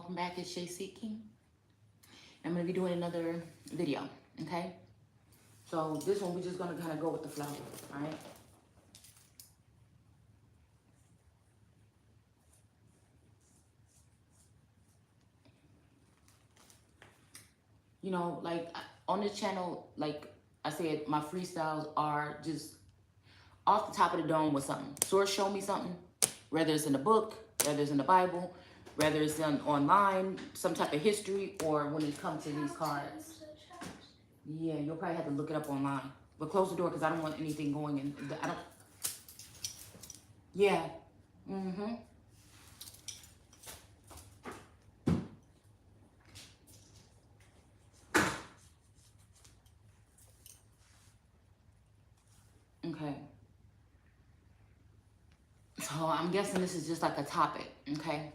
welcome back. It's Shay Seeking. I'm going to be doing another video, okay? So this one, we're just going to kind of go with the flow, all right? You know, like on this channel, like I said, my freestyles are just off the top of the dome with something. Source show me something, whether it's in the book, whether it's in the Bible, whether it's on online, some type of history, or when it comes to these cards. Yeah, you'll probably have to look it up online. But close the door because I don't want anything going in. I don't. Yeah. Mm-hmm. Okay. So I'm guessing this is just like a topic, okay?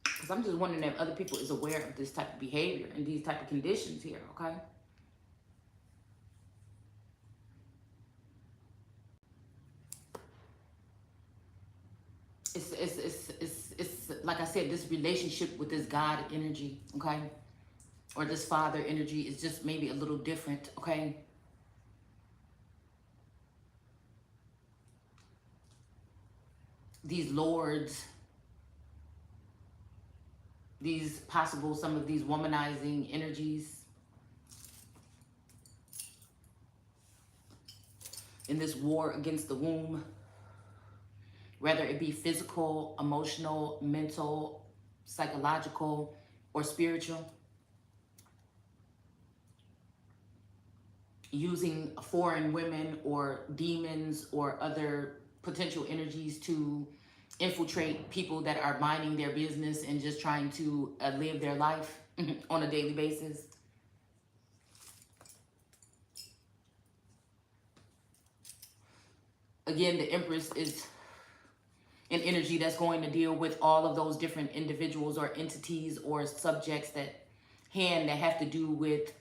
Because I'm just wondering if other people is aware of this type of behavior and these type of conditions here, okay? It's like I said, this relationship with this God energy, okay? Or this Father energy is just maybe a little different, okay? These lords, these possible, some of these womanizing energies in this war against the womb, whether it be physical, emotional, mental, psychological, or spiritual. Using foreign women or demons or other potential energies to infiltrate people that are minding their business and just trying to live their life on a daily basis. Again, the Empress is an energy that's going to deal with all of those different individuals or entities or subjects that have to do with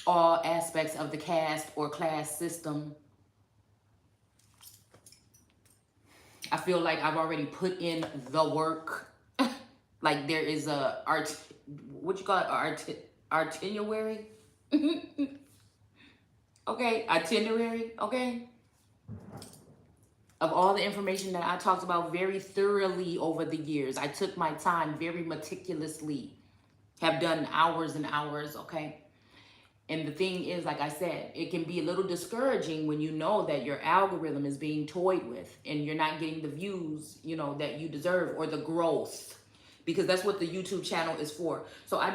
all aspects of the caste or class system. I feel like I've already put in the work. Like there is a what you call it, itinerary. Okay, itinerary, okay, of all the information that I talked about very thoroughly over the years. I took my time very meticulously, have done hours and hours, okay? And the thing is, like I said, it can be a little discouraging when you know that your algorithm is being toyed with and you're not getting the views, you know, that you deserve or the growth, because that's what the YouTube channel is for. So I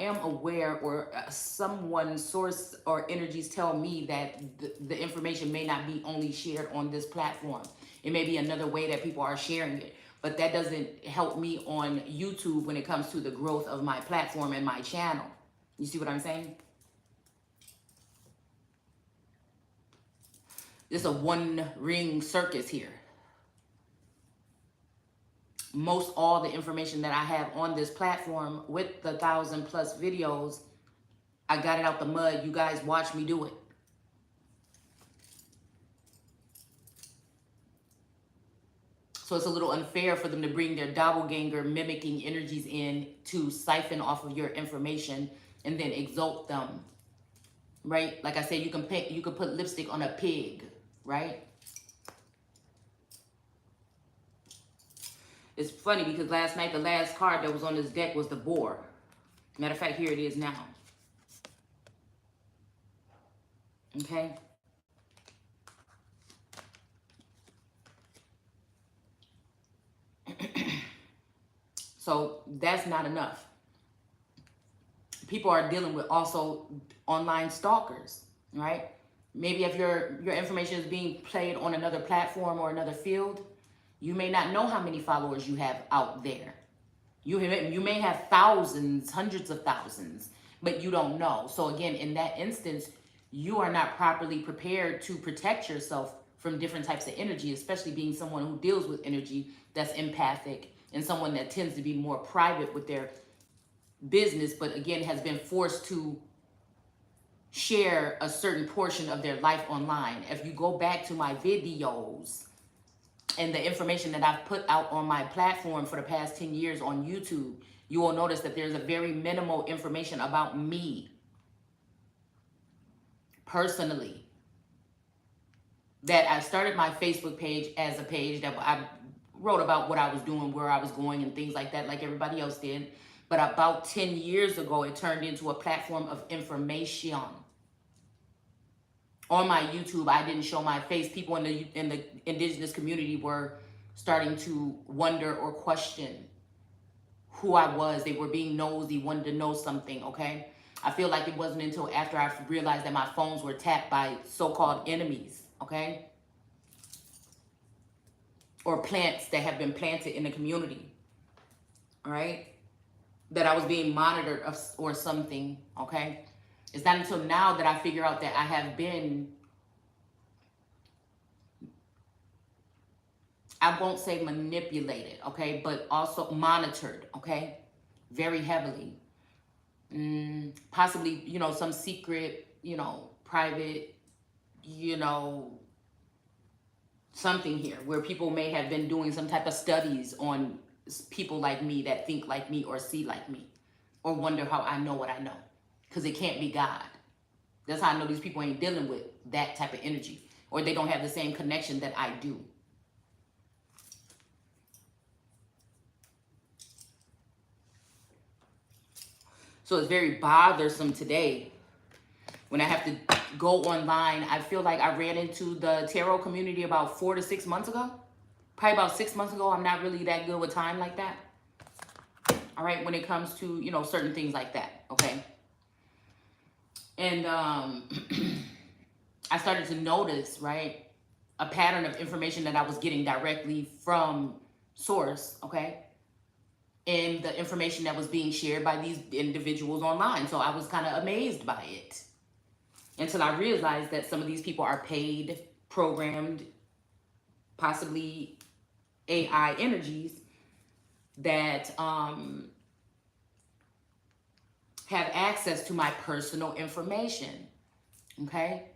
am aware, or someone, source or energies tell me that the information may not be only shared on this platform. It may be another way that people are sharing it, but that doesn't help me on YouTube when it comes to the growth of my platform and my channel. You see what I'm saying? It's a one ring circus here. Most all the information that I have on this platform with the 1,000+ videos, I got it out the mud. You guys watch me do it. So it's a little unfair for them to bring their doppelganger mimicking energies in to siphon off of your information and then exalt them, right? Like I said, you can put lipstick on a pig, right? It's funny because last night, the last card that was on this deck was the boar. Matter of fact, here it is now. Okay. So that's not enough. People are dealing with also online stalkers, right? Maybe if your information is being played on another platform or another field, you may not know how many followers you have out there. You may have thousands, hundreds of thousands, but you don't know. So again, in that instance, you are not properly prepared to protect yourself from different types of energy, especially being someone who deals with energy that's empathic and someone that tends to be more private with their business, but again, has been forced to share a certain portion of their life online. If you go back to my videos, and the information that I've put out on my platform for the past 10 years on YouTube, you will notice that there's a very minimal information about me personally. That I started my Facebook page as a page that I wrote about what I was doing, where I was going, and things like that, like everybody else did. But about 10 years ago, it turned into a platform of information. On my YouTube, I didn't show my face. People in the indigenous community were starting to wonder or question who I was. They were being nosy, wanted to know something, okay? I feel like it wasn't until after I realized that my phones were tapped by so-called enemies, okay? Or plants that have been planted in the community, all right? That I was being monitored or something, okay? It's not until now that I figure out that I have been, I won't say manipulated, okay, but also monitored, okay, very heavily. Possibly, you know, some secret, you know, private, you know, something here where people may have been doing some type of studies on people like me that think like me or see like me or wonder how I know what I know, because it can't be God. That's how I know these people ain't dealing with that type of energy, or they don't have the same connection that I do. So it's very bothersome today when I have to go online. I feel like I ran into the tarot community about 4 to 6 months ago. Probably about 6 months ago. I'm not really that good with time like that. All right, when it comes to, you know, certain things like that, okay? And I started to notice, right, a pattern of information that I was getting directly from source, okay? And the information that was being shared by these individuals online. So I was kind of amazed by it until I realized that some of these people are paid, programmed, possibly AI energies that have access to my personal information, okay?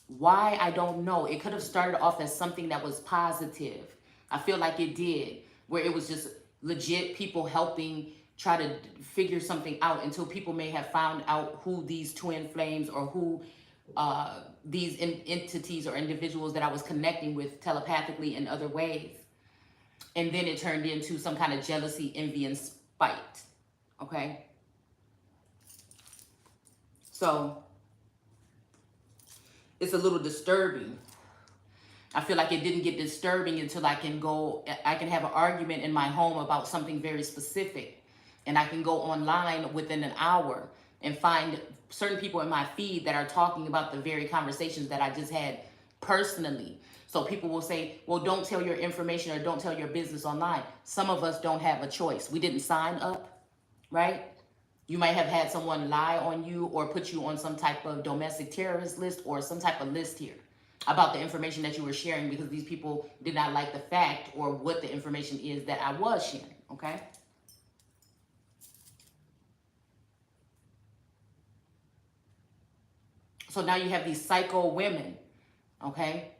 Why, I don't know. It could have started off as something that was positive. I feel like it did, where it was just legit people helping try to figure something out, until people may have found out who these twin flames or who these entities or individuals that I was connecting with telepathically in other ways. And then it turned into some kind of jealousy, envy, and spite, okay? So it's a little disturbing. I feel like it didn't get disturbing until I can have an argument in my home about something very specific. And I can go online within an hour and find certain people in my feed that are talking about the very conversations that I just had personally. So people will say, well, don't tell your information or don't tell your business online. Some of us don't have a choice. We didn't sign up, right? You might have had someone lie on you or put you on some type of domestic terrorist list or some type of list here about the information that you were sharing, because these people did not like the fact or what the information is that I was sharing, okay? So now you have these psycho women, okay?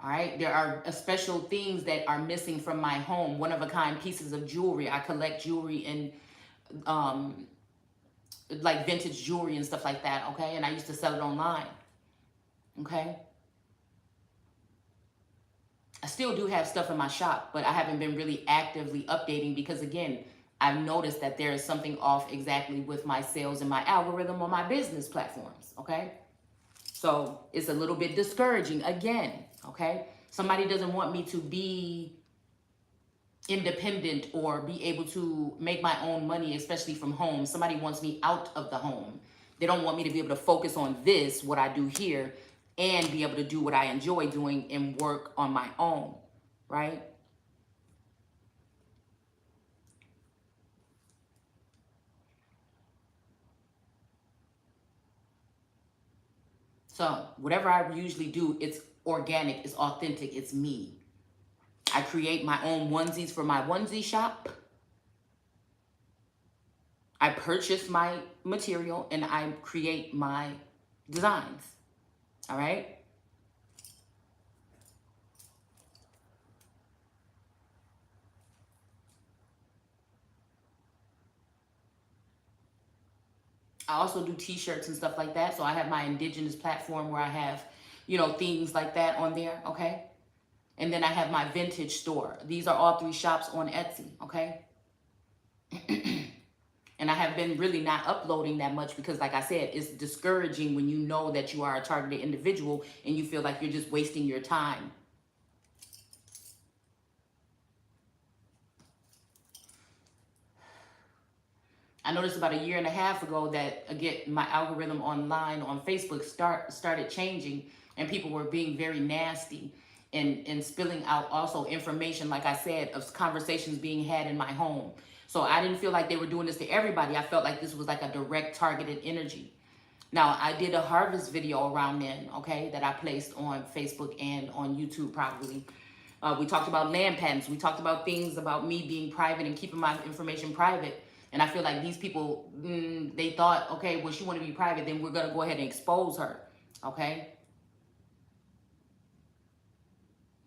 All right, there are special things that are missing from my home, one-of-a-kind pieces of jewelry. I collect jewelry and like vintage jewelry and stuff like that, okay? And I used to sell it online, okay? I still do have stuff in my shop, but I haven't been really actively updating because, again, I've noticed that there is something off exactly with my sales and my algorithm on my business platforms, okay? So it's a little bit discouraging again, okay? Somebody doesn't want me to be independent or be able to make my own money, especially from home. Somebody wants me out of the home. They don't want me to be able to focus on this, what I do here, and be able to do what I enjoy doing and work on my own, right? So whatever I usually do, it's organic, it's authentic, it's me. I create my own onesies for my onesie shop. I purchase my material and I create my designs. All right? I also do t-shirts and stuff like that. So I have my indigenous platform where I have, you know, things like that on there, okay? And then I have my vintage store. These are all 3 shops on Etsy, okay? And I have been really not uploading that much because, like I said, it's discouraging when you know that you are a targeted individual and you feel like you're just wasting your time. I noticed about 1.5 years ago that, again, my algorithm online on Facebook started changing, and people were being very nasty and spilling out also information, like I said, of conversations being had in my home. So I didn't feel like they were doing this to everybody. I felt like this was like a direct targeted energy. Now, I did a harvest video around then, okay, that I placed on Facebook and on YouTube probably. We talked about land patents. We talked about things about me being private and keeping my information private. And I feel like these people, they thought, okay, well, she want to be private, then we're going to go ahead and expose her, okay?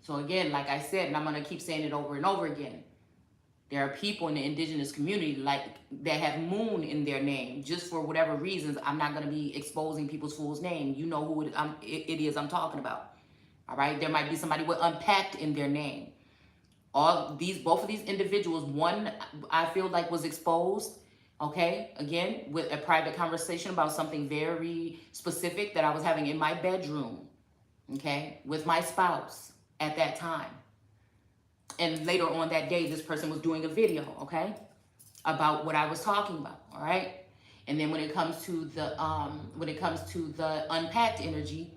So again, like I said, and I'm going to keep saying it over and over again, there are people in the indigenous community like that have moon in their name. Just for whatever reasons, I'm not going to be exposing people's fool's name. You know who it is I'm talking about. All right? There might be somebody with unpacked in their name. Both of these individuals, one I feel like was exposed, okay, again, with a private conversation about something very specific that I was having in my bedroom, okay, with my spouse at that time. And later on that day, this person was doing a video, okay, about what I was talking about, all right? And then when it comes to the unpacked energy,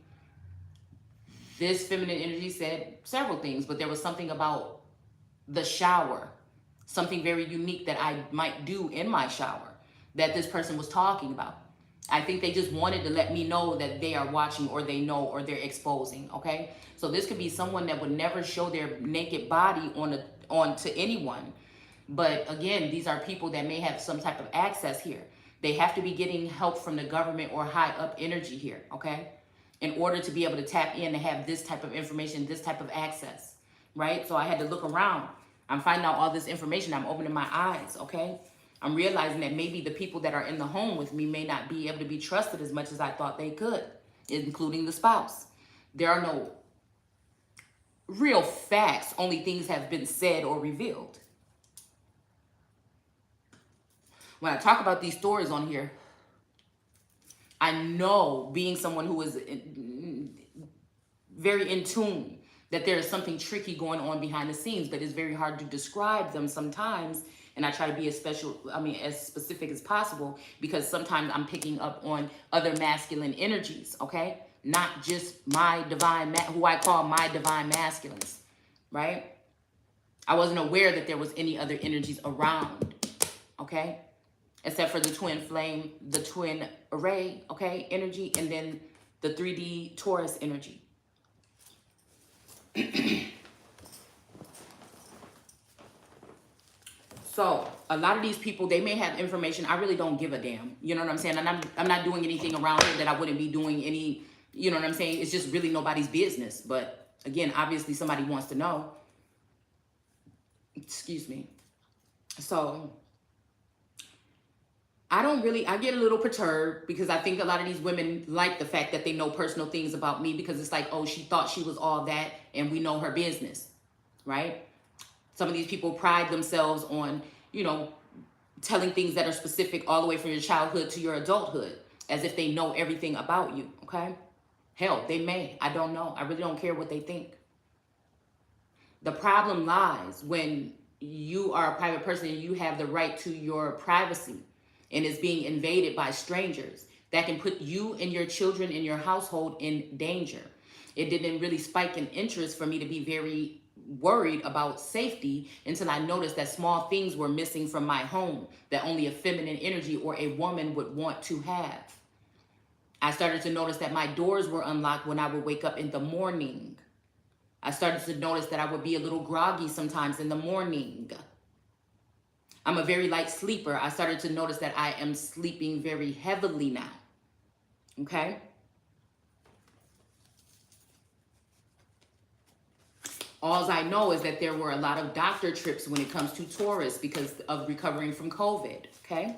this feminine energy said several things, but there was something about the shower, something very unique that I might do in my shower that this person was talking about. I think they just wanted to let me know that they are watching, or they know, or they're exposing, okay? So this could be someone that would never show their naked body on to anyone. But again, these are people that may have some type of access here. They have to be getting help from the government or high up energy here, okay? In order to be able to tap in and have this type of information, this type of access, right? So I had to look around. I'm finding out all this information. I'm opening my eyes, okay? I'm realizing that maybe the people that are in the home with me may not be able to be trusted as much as I thought they could, including the spouse. There are no real facts. Only things have been said or revealed. When I talk about these stories on here, I know, being someone who is very in tune, that there is something tricky going on behind the scenes, but it's very hard to describe them sometimes. And I try to be as specific as possible, because sometimes I'm picking up on other masculine energies, okay? Not just my divine, who I call my divine masculines, right? I wasn't aware that there was any other energies around, okay? Except for the twin flame, the twin array, okay, energy, and then the 3D Taurus energy. So a lot of these people, they may have information. I really don't give a damn. You know what I'm saying? And I'm not doing anything around here that I wouldn't be doing any, you know what I'm saying? It's just really nobody's business. But again, obviously somebody wants to know. Excuse me. So I get a little perturbed, because I think a lot of these women like the fact that they know personal things about me, because it's like, oh, she thought she was all that and we know her business, right? Some of these people pride themselves on, you know, telling things that are specific all the way from your childhood to your adulthood, as if they know everything about you, okay? Hell, they may. I don't know. I really don't care what they think. The problem lies when you are a private person and you have the right to your privacy, and is being invaded by strangers. That can put you and your children in your household in danger. It didn't really spike in interest for me to be very worried about safety until I noticed that small things were missing from my home that only a feminine energy or a woman would want to have. I started to notice that my doors were unlocked when I would wake up in the morning. I started to notice that I would be a little groggy sometimes in the morning. I'm a very light sleeper. I started to notice that I am sleeping very heavily now. Okay? All I know is that there were a lot of doctor trips when it comes to Taurus because of recovering from COVID. Okay?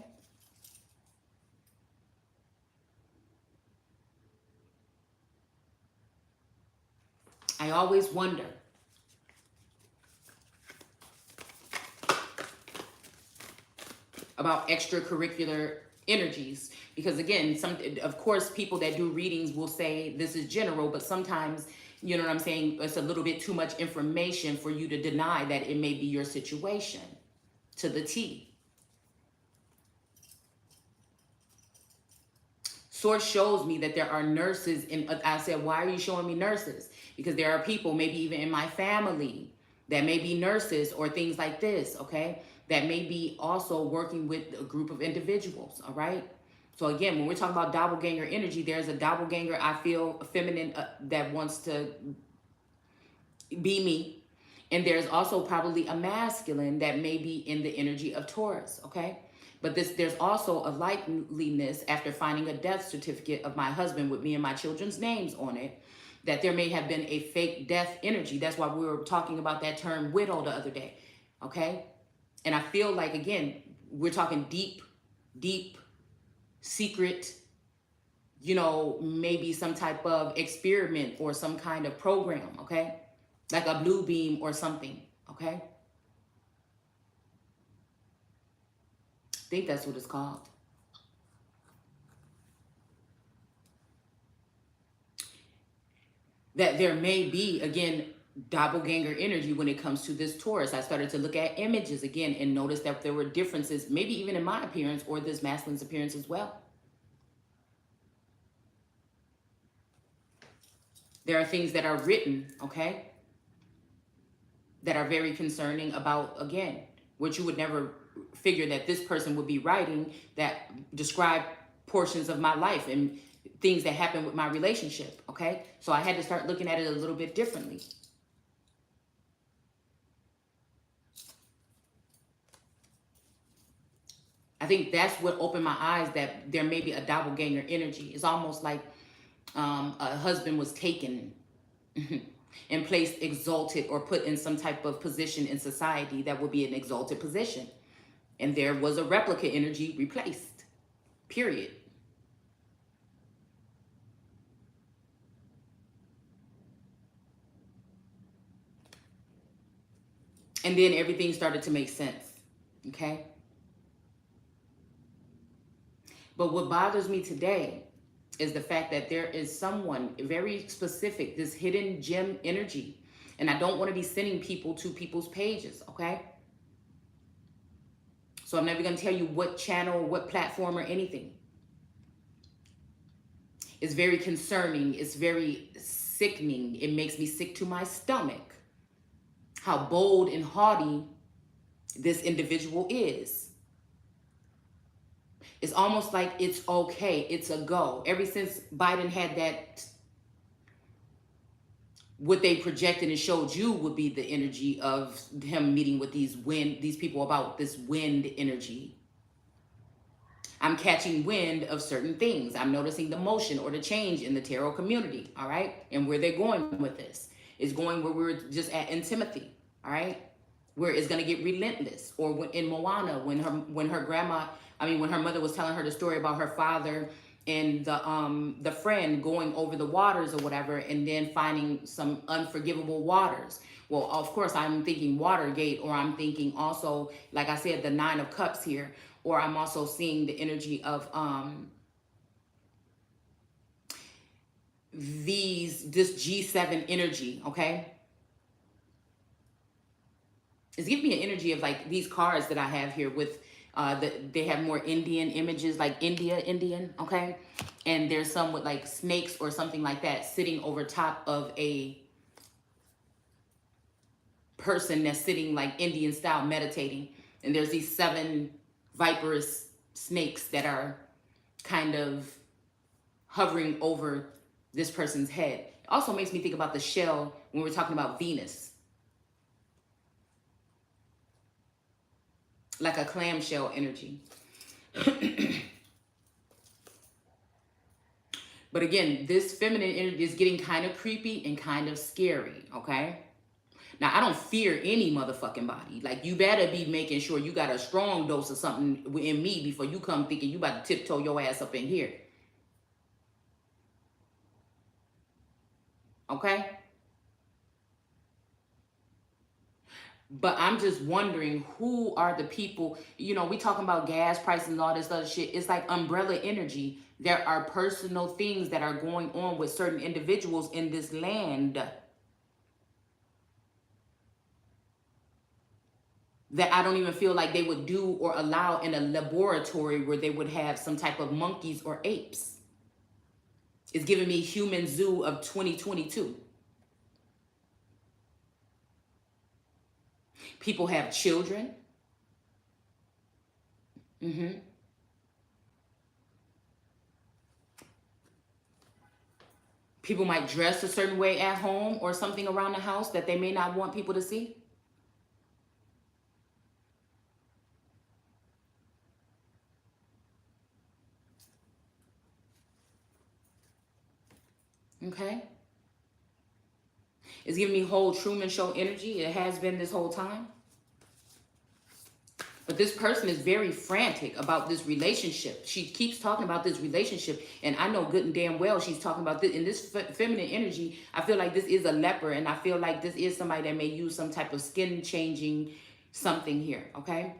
I always wonder about extracurricular energies, because again, of course people that do readings will say this is general, but sometimes, you know what I'm saying, it's a little bit too much information for you to deny that it may be your situation to the T. Source shows me that there are nurses I said, why are you showing me nurses? Because there are people, maybe even in my family, that may be nurses or things like this, okay? That may be also working with a group of individuals, all right? So again, when we're talking about doppelganger energy, there's a doppelganger, I feel, feminine that wants to be me. And there's also probably a masculine that may be in the energy of Taurus, okay? But there's also a likeliness after finding a death certificate of my husband with me and my children's names on it, that there may have been a fake death energy. That's why we were talking about that term widow the other day, okay? And I feel like, again, we're talking deep, deep, secret, you know, maybe some type of experiment or some kind of program, okay? Like a blue beam or something, okay? I think that's what it's called. That there may be, again, doppelganger energy when it comes to this Taurus. I started to look at images again and notice that there were differences, maybe even in my appearance or this masculine's appearance as well. There are things that are written, okay, that are very concerning about, again, what you would never figure that this person would be writing, that describe portions of my life and things that happen with my relationship, okay? So I had to start looking at it a little bit differently. I think that's what opened my eyes, that there may be a doppelganger energy. It's almost like a husband was taken and placed exalted or put in some type of position in society that would be an exalted position. And there was a replica energy replaced, period. And then everything started to make sense, okay? But what bothers me today is the fact that there is someone very specific, this hidden gem energy. And I don't want to be sending people to people's pages, okay? So I'm never going to tell you what channel, what platform or anything. It's very concerning. It's very sickening. It makes me sick to my stomach how bold and haughty this individual is. It's almost like it's okay. It's a go. Ever since Biden had that, what they projected and showed you would be the energy of him meeting with these people about this wind energy. I'm catching wind of certain things. I'm noticing the motion or the change in the tarot community, all right? And where they're going with this is going where we were just at in Timothy, all right? Where it's going to get relentless. Or in Moana, when her mother was telling her the story about her father and the friend going over the waters or whatever, and then finding some unforgivable waters. Well, of course, I'm thinking Watergate, or I'm thinking also, like I said, the Nine of Cups here, or I'm also seeing the energy of this G7 energy, okay? It's giving me an energy of like these cards that I have here with they have more Indian images, like Indian, okay? And there's some with like snakes or something like that sitting over top of a person that's sitting like Indian style meditating. And there's these 7 viperous snakes that are kind of hovering over this person's head. It also makes me think about the shell when we're talking about Venus. Like a clamshell energy. But again, this feminine energy is getting kind of creepy and kind of scary, okay? Now, I don't fear any motherfucking body. Like, you better be making sure you got a strong dose of something in me before you come thinking you about to tiptoe your ass up in here. Okay? But I'm just wondering, who are the people, we talking about gas prices and all this other shit. It's like umbrella energy. There are personal things that are going on with certain individuals in this land that I don't even feel like they would do or allow in a laboratory where they would have some type of monkeys or apes. It's giving me human zoo of 2022. People have children. People might dress a certain way at home or something around the house that they may not want people to see. Okay? It's giving me whole Truman Show energy. It has been this whole time. But this person is very frantic about this relationship. She keeps talking about this relationship. And I know good and damn well she's talking about this. In this feminine energy, I feel like this is a leper. And I feel like this is somebody that may use some type of skin changing something here. Okay?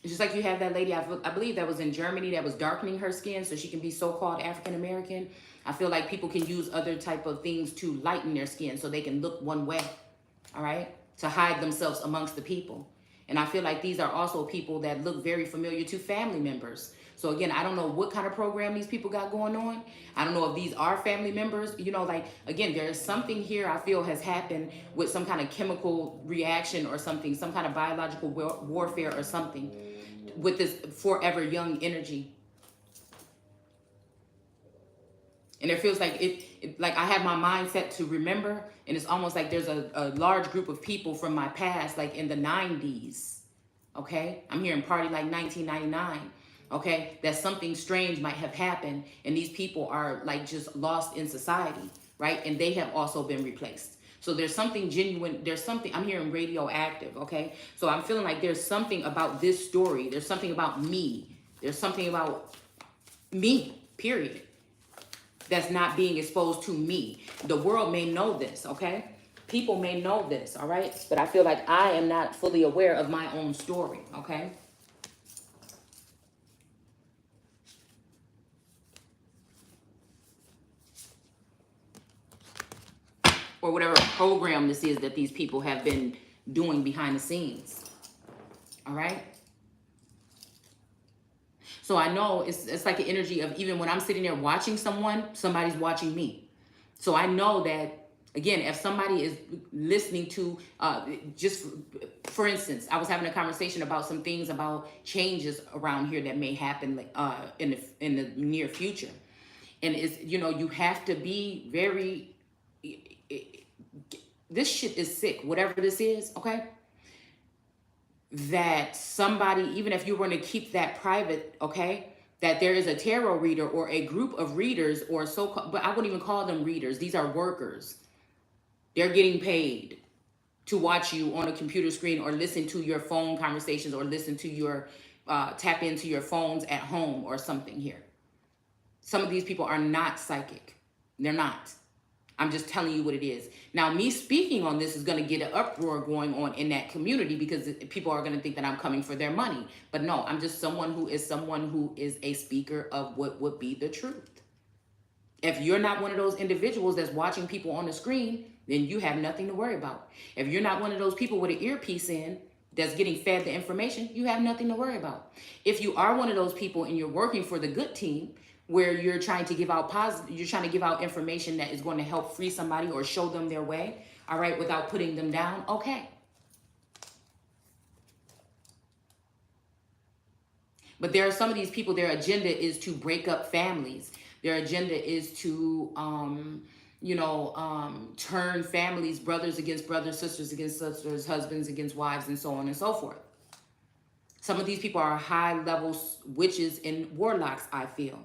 It's just like you have that lady, I believe that was in Germany, that was darkening her skin so she can be so-called African American. I feel like people can use other type of things to lighten their skin so they can look one way, all right? To hide themselves amongst the people. And I feel like these are also people that look very familiar to family members. So again, I don't know what kind of program these people got going on. I don't know if these are family members. Like, again, there is something here I feel has happened with some kind of chemical reaction or something, some kind of biological warfare or something with this forever young energy. And it feels like like I have my mind set to remember, and it's almost like there's a large group of people from my past, like in the 90s, okay? I'm hearing party like 1999, okay? That something strange might have happened, and these people are like just lost in society, right? And they have also been replaced. So there's something genuine, there's something, I'm hearing radioactive, okay? So I'm feeling like there's something about this story, there's something about me, there's something about me, period, that's not being exposed to me. The world may know this, okay? People may know this, all right? But I feel like I am not fully aware of my own story, okay? Or whatever program this is that these people have been doing behind the scenes, all right? So I know it's like the energy of, even when I'm sitting there watching someone, somebody's watching me. So I know that, again, if somebody is listening to, just for instance, I was having a conversation about some things about changes around here that may happen in the near future. And it's, you have to be very, this shit is sick, whatever this is, okay? That somebody, even if you were to keep that private, okay, that there is a tarot reader or a group of readers or so-called, but I wouldn't even call them readers. These are workers. They're getting paid to watch you on a computer screen or listen to your phone conversations or listen to your, tap into your phones at home or something here. Some of these people are not psychic. They're not. I'm just telling you what it is. Now, me speaking on this is going to get an uproar going on in that community because people are going to think that I'm coming for their money. But no, I'm just someone who is a speaker of what would be the truth. If you're not one of those individuals that's watching people on the screen, then you have nothing to worry about. If you're not one of those people with an earpiece in that's getting fed the information, you have nothing to worry about. If you are one of those people and you're working for the good team, where you're trying to give out you're trying to give out information that is going to help free somebody or show them their way, all right, without putting them down, okay. But there are some of these people, their agenda is to break up families. Their agenda is to, turn families, brothers against brothers, sisters against sisters, husbands against wives, and so on and so forth. Some of these people are high-level witches and warlocks, I feel.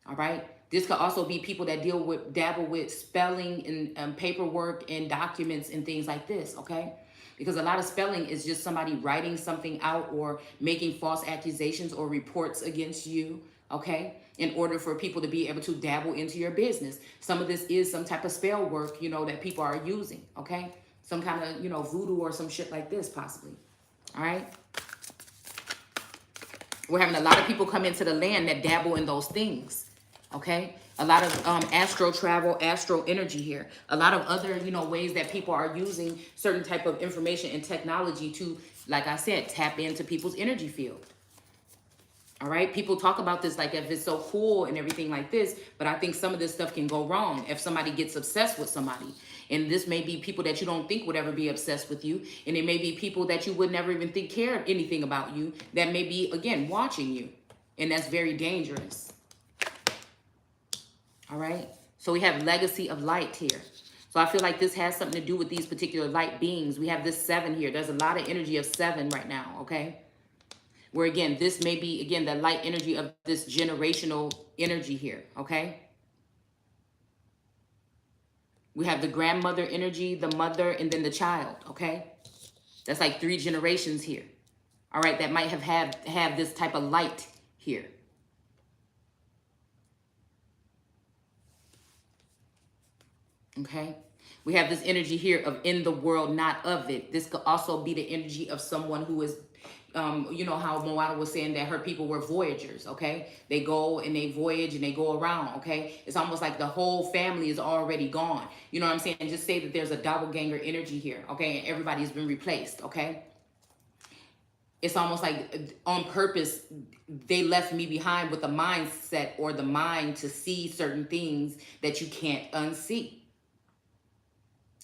All right. This could also be people that dabble with spelling and paperwork and documents and things like this. Okay. Because a lot of spelling is just somebody writing something out or making false accusations or reports against you. Okay. in order for people to be able to dabble into your business. Some of this is some type of spell work, you know, that people are using, okay? Some kind of, you know, voodoo or some shit like this, possibly. All right? We're having a lot of people come into the land that dabble in those things, okay? A lot of astro travel, astro energy here. A lot of other, you know, ways that people are using certain type of information and technology to, like I said, tap into people's energy field. All right, people talk about this like if it's so cool and everything like this, but I think some of this stuff can go wrong if somebody gets obsessed with somebody. And this may be people that you don't think would ever be obsessed with you. And it may be people that you would never even think cared anything about you that may be, again, watching you. And that's very dangerous. All right, so we have legacy of light here. So I feel like this has something to do with these particular light beings. We have this 7 here. There's a lot of energy of 7 right now, okay? Where, again, this may be, again, the light energy of this generational energy here, okay? We have the grandmother energy, the mother, and then the child, okay? That's like 3 generations here, all right, that might have this type of light here. Okay? We have this energy here of in the world, not of it. This could also be the energy of someone who is you know how Moana was saying that her people were voyagers, okay? They go and they voyage and they go around, okay? It's almost like the whole family is already gone. You know what I'm saying? Just say that there's a doppelganger energy here, okay? And everybody's been replaced, okay? It's almost like on purpose, they left me behind with the mindset or the mind to see certain things that you can't unsee,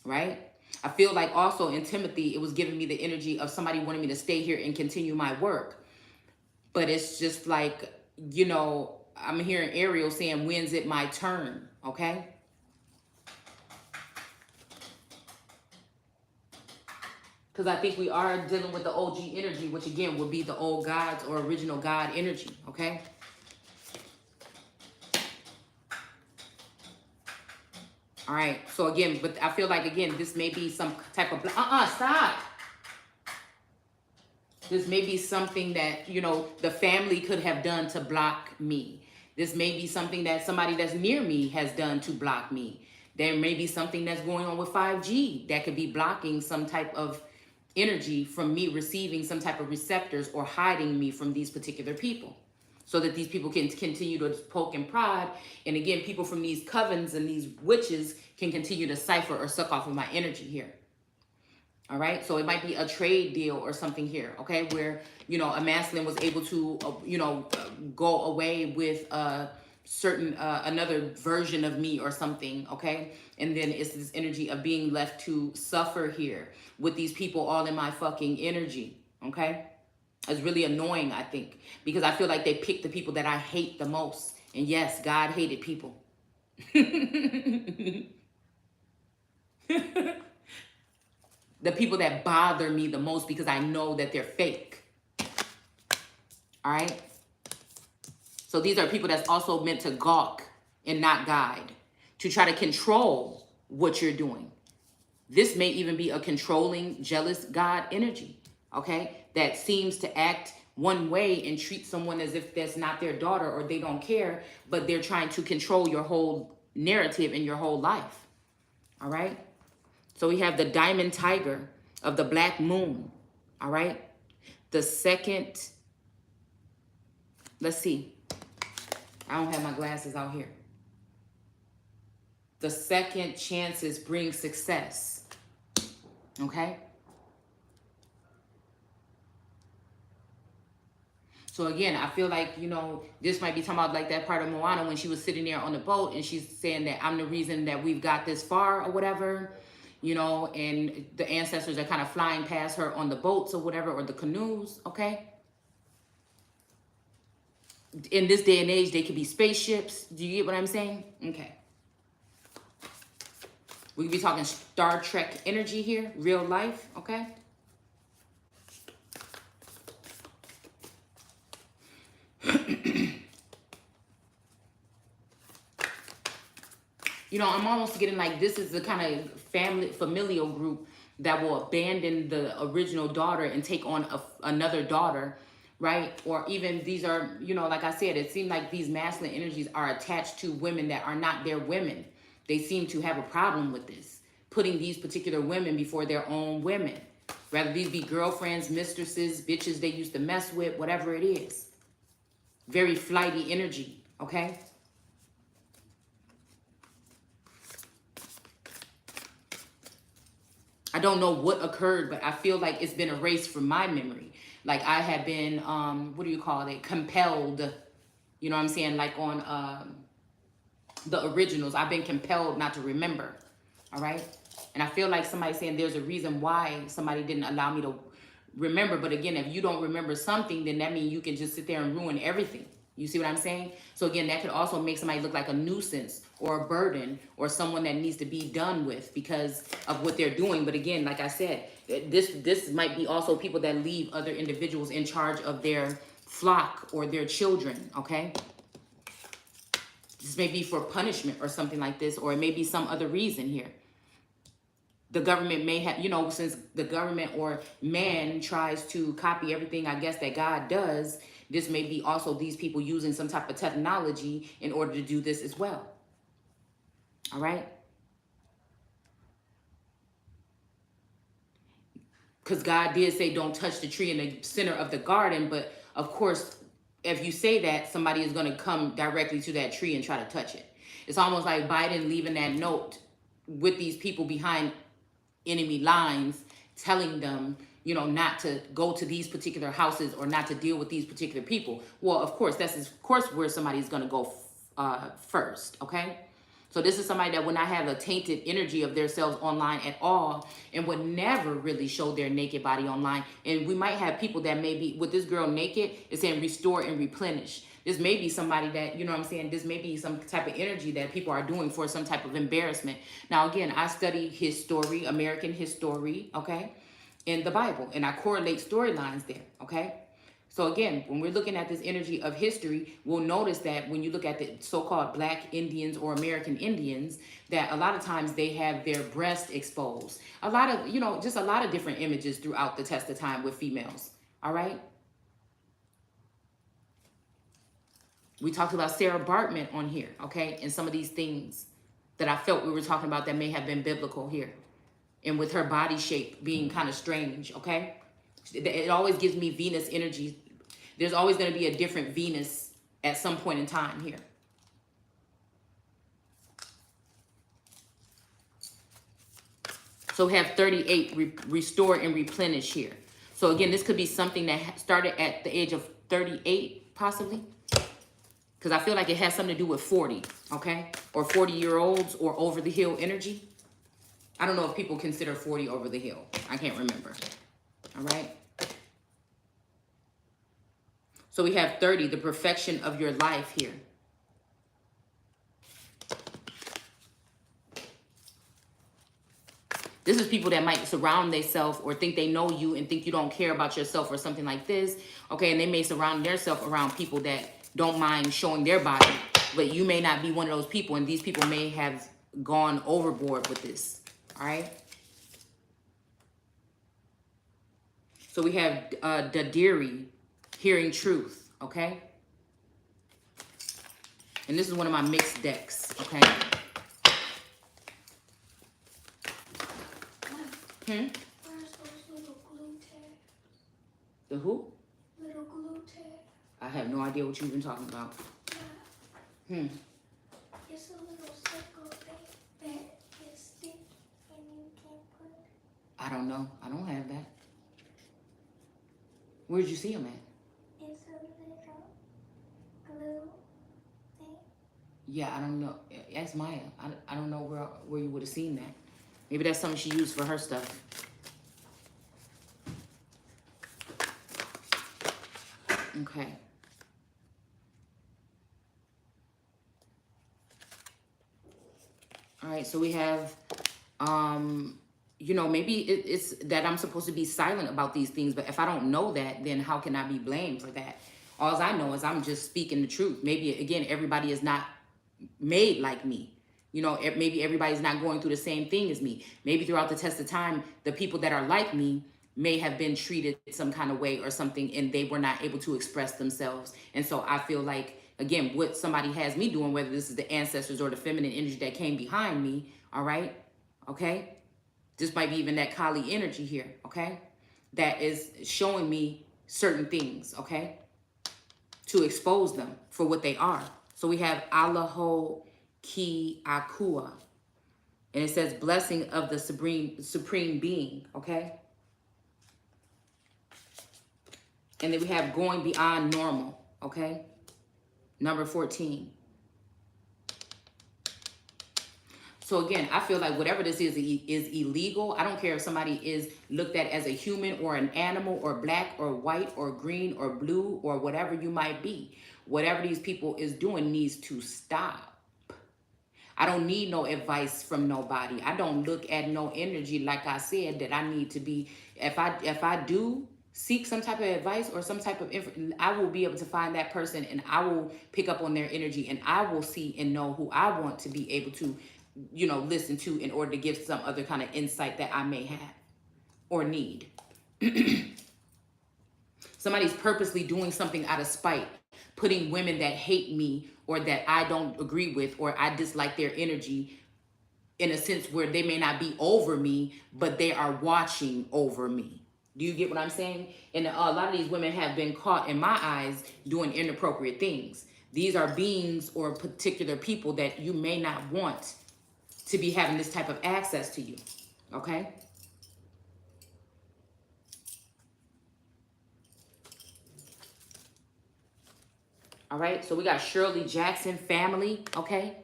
right? I feel like also in Timothy, it was giving me the energy of somebody wanting me to stay here and continue my work. But it's just like, you know, I'm hearing Ariel saying, when's it my turn? Okay? Because I think we are dealing with the OG energy, which again would be the old gods or original God energy. Okay? All right, so again, but I feel like, again, this may be some type of, stop. This may be something that, you know, the family could have done to block me. This may be something that somebody that's near me has done to block me. There may be something that's going on with 5G that could be blocking some type of energy from me receiving some type of receptors or hiding me from these particular people, so that these people can continue to poke and prod. And again, people from these covens and these witches can continue to cipher or suck off of my energy here. All right, so it might be a trade deal or something here, okay, where, you know, a masculine was able to, you know, go away with a certain, another version of me or something, okay? And then it's this energy of being left to suffer here with these people all in my fucking energy, okay? It's really annoying, I think, because I feel like they pick the people that I hate the most. And yes, God hated people. The people that bother me the most because I know that they're fake. All right? So these are people that's also meant to gawk and not guide, to try to control what you're doing. This may even be a controlling, jealous God energy, okay? That seems to act one way and treat someone as if that's not their daughter or they don't care, but they're trying to control your whole narrative and your whole life, all right? So we have the diamond tiger of the black moon, all right? The second, let's see. I don't have my glasses out here. The second chances bring success, okay? So again, I feel like, you know, this might be talking about like that part of Moana when she was sitting there on the boat and she's saying that I'm the reason that we've got this far or whatever. You know, and the ancestors are kind of flying past her on the boats or whatever, or the canoes, okay? In this day and age, they could be spaceships. Do you get what I'm saying? Okay. We could be talking Star Trek energy here, real life, okay? You know, I'm almost getting like this is the kind of familial group that will abandon the original daughter and take on another daughter right? Or even these are, you know, like I said, it seems like these masculine energies are attached to women that are not their women. They seem to have a problem with this, putting these particular women before their own women. Rather these be girlfriends, mistresses, bitches they used to mess with, whatever it is. Very flighty energy, okay? I don't know what occurred, but I feel like it's been erased from my memory. Like I have been, what do you call it? Compelled, you know what I'm saying? Like on the originals, I've been compelled not to remember, all right? And I feel like somebody's saying there's a reason why somebody didn't allow me to remember. But again, if you don't remember something, then that means you can just sit there and ruin everything. You see what I'm saying? So again, that could also make somebody look like a nuisance or a burden or someone that needs to be done with because of what they're doing. But again, like I said, this might be also people that leave other individuals in charge of their flock or their children, okay? This may be for punishment or something like this, or it may be some other reason here. The government may have, you know, since the government or man tries to copy everything, I guess, that God does, this may be also these people using some type of technology in order to do this as well. All right? Because God did say don't touch the tree in the center of the garden, but of course, if you say that, somebody is going to come directly to that tree and try to touch it. It's almost like Biden leaving that note with these people behind enemy lines, telling them, you know, not to go to these particular houses or not to deal with these particular people. Well, of course, that's of course where somebody's going to go first, okay? So this is somebody that would not have a tainted energy of themselves online at all and would never really show their naked body online. And we might have people that may be, with this girl naked, it's saying restore and replenish. This may be somebody that, you know what I'm saying, this may be some type of energy that people are doing for some type of embarrassment. Now, again, I study history, American history, okay, in the Bible, and I correlate storylines there, okay? So again, when we're looking at this energy of history, we'll notice that when you look at the so-called Black Indians or American Indians, that a lot of times they have their breast exposed. A lot of, you know, just a lot of different images throughout the test of time with females, all right? We talked about Sarah Bartman on here, okay? And some of these things that I felt we were talking about that may have been biblical here. And with her body shape being kind of strange, okay? It always gives me Venus energy. There's always going to be a different Venus at some point in time here. So we have 38, restore and replenish here. So again, this could be something that started at the age of 38, possibly. Because I feel like it has something to do with 40, okay? Or 40-year-olds or over the hill energy. I don't know if people consider 40 over the hill. I can't remember. All right? So we have 30, the perfection of your life here. This is people that might surround themselves or think they know you and think you don't care about yourself or something like this. Okay, and they may surround themselves around people that don't mind showing their body. But you may not be one of those people, and these people may have gone overboard with this. All right? So we have Dadiri, hearing truth, okay? And this is one of my mixed decks, okay? Where's those little glue tabs? The who? Little glue tabs. I have no idea what you've been talking about. Yeah. It's a little circle that can stick and you can put. I don't know. I don't have that. Where'd you see them at? It's a little glue thing. Yeah, I don't know. Ask Maya. I don't know where you would have seen that. Maybe that's something she used for her stuff. Okay. All right, so we have, you know, maybe it's that I'm supposed to be silent about these things, but if I don't know that, then how can I be blamed for that? All I know is I'm just speaking the truth. Maybe, again, everybody is not made like me. You know, maybe everybody's not going through the same thing as me. Maybe throughout the test of time, the people that are like me may have been treated some kind of way or something, and they were not able to express themselves. And so I feel like, again, what somebody has me doing, whether this is the ancestors or the feminine energy that came behind me, all right, okay, this might be even that Kali energy here, okay, that is showing me certain things, okay, to expose them for what they are. So we have Allaho Ki Akua, and it says blessing of the supreme being, okay? And then we have going beyond normal, okay? Number 14. So again, I feel like whatever this is illegal. I don't care if somebody is looked at as a human or an animal or black or white or green or blue or whatever you might be. Whatever these people is doing needs to stop. I don't need no advice from nobody. I don't look at no energy, like I said, that I need to be. If I do seek some type of advice or some type of I will be able to find that person, and I will pick up on their energy, and I will see and know who I want to be able to, you know, listen to in order to give some other kind of insight that I may have or need. Somebody's purposely doing something out of spite, putting women that hate me or that I don't agree with or I dislike their energy in a sense where they may not be over me, but they are watching over me. Do you get what I'm saying? And a lot of these women have been caught, in my eyes, doing inappropriate things. These are beings or particular people that you may not want to be having this type of access to you, okay? All right, so we got Shirley Jackson family, okay?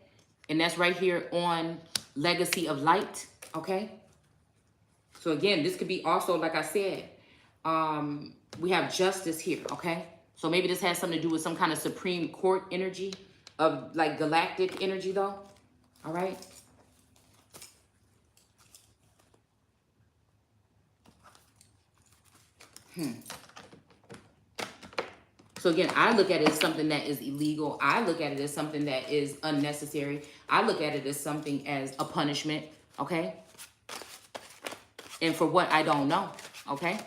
And that's right here on Legacy of Light, okay? So again, this could be also, like I said, we have justice here, okay? So maybe this has something to do with some kind of Supreme Court energy of like galactic energy though, all right? So again, I look at it as something that is illegal. I look at it as something that is unnecessary. I look at it as something as a punishment, okay? And for what I don't know, okay?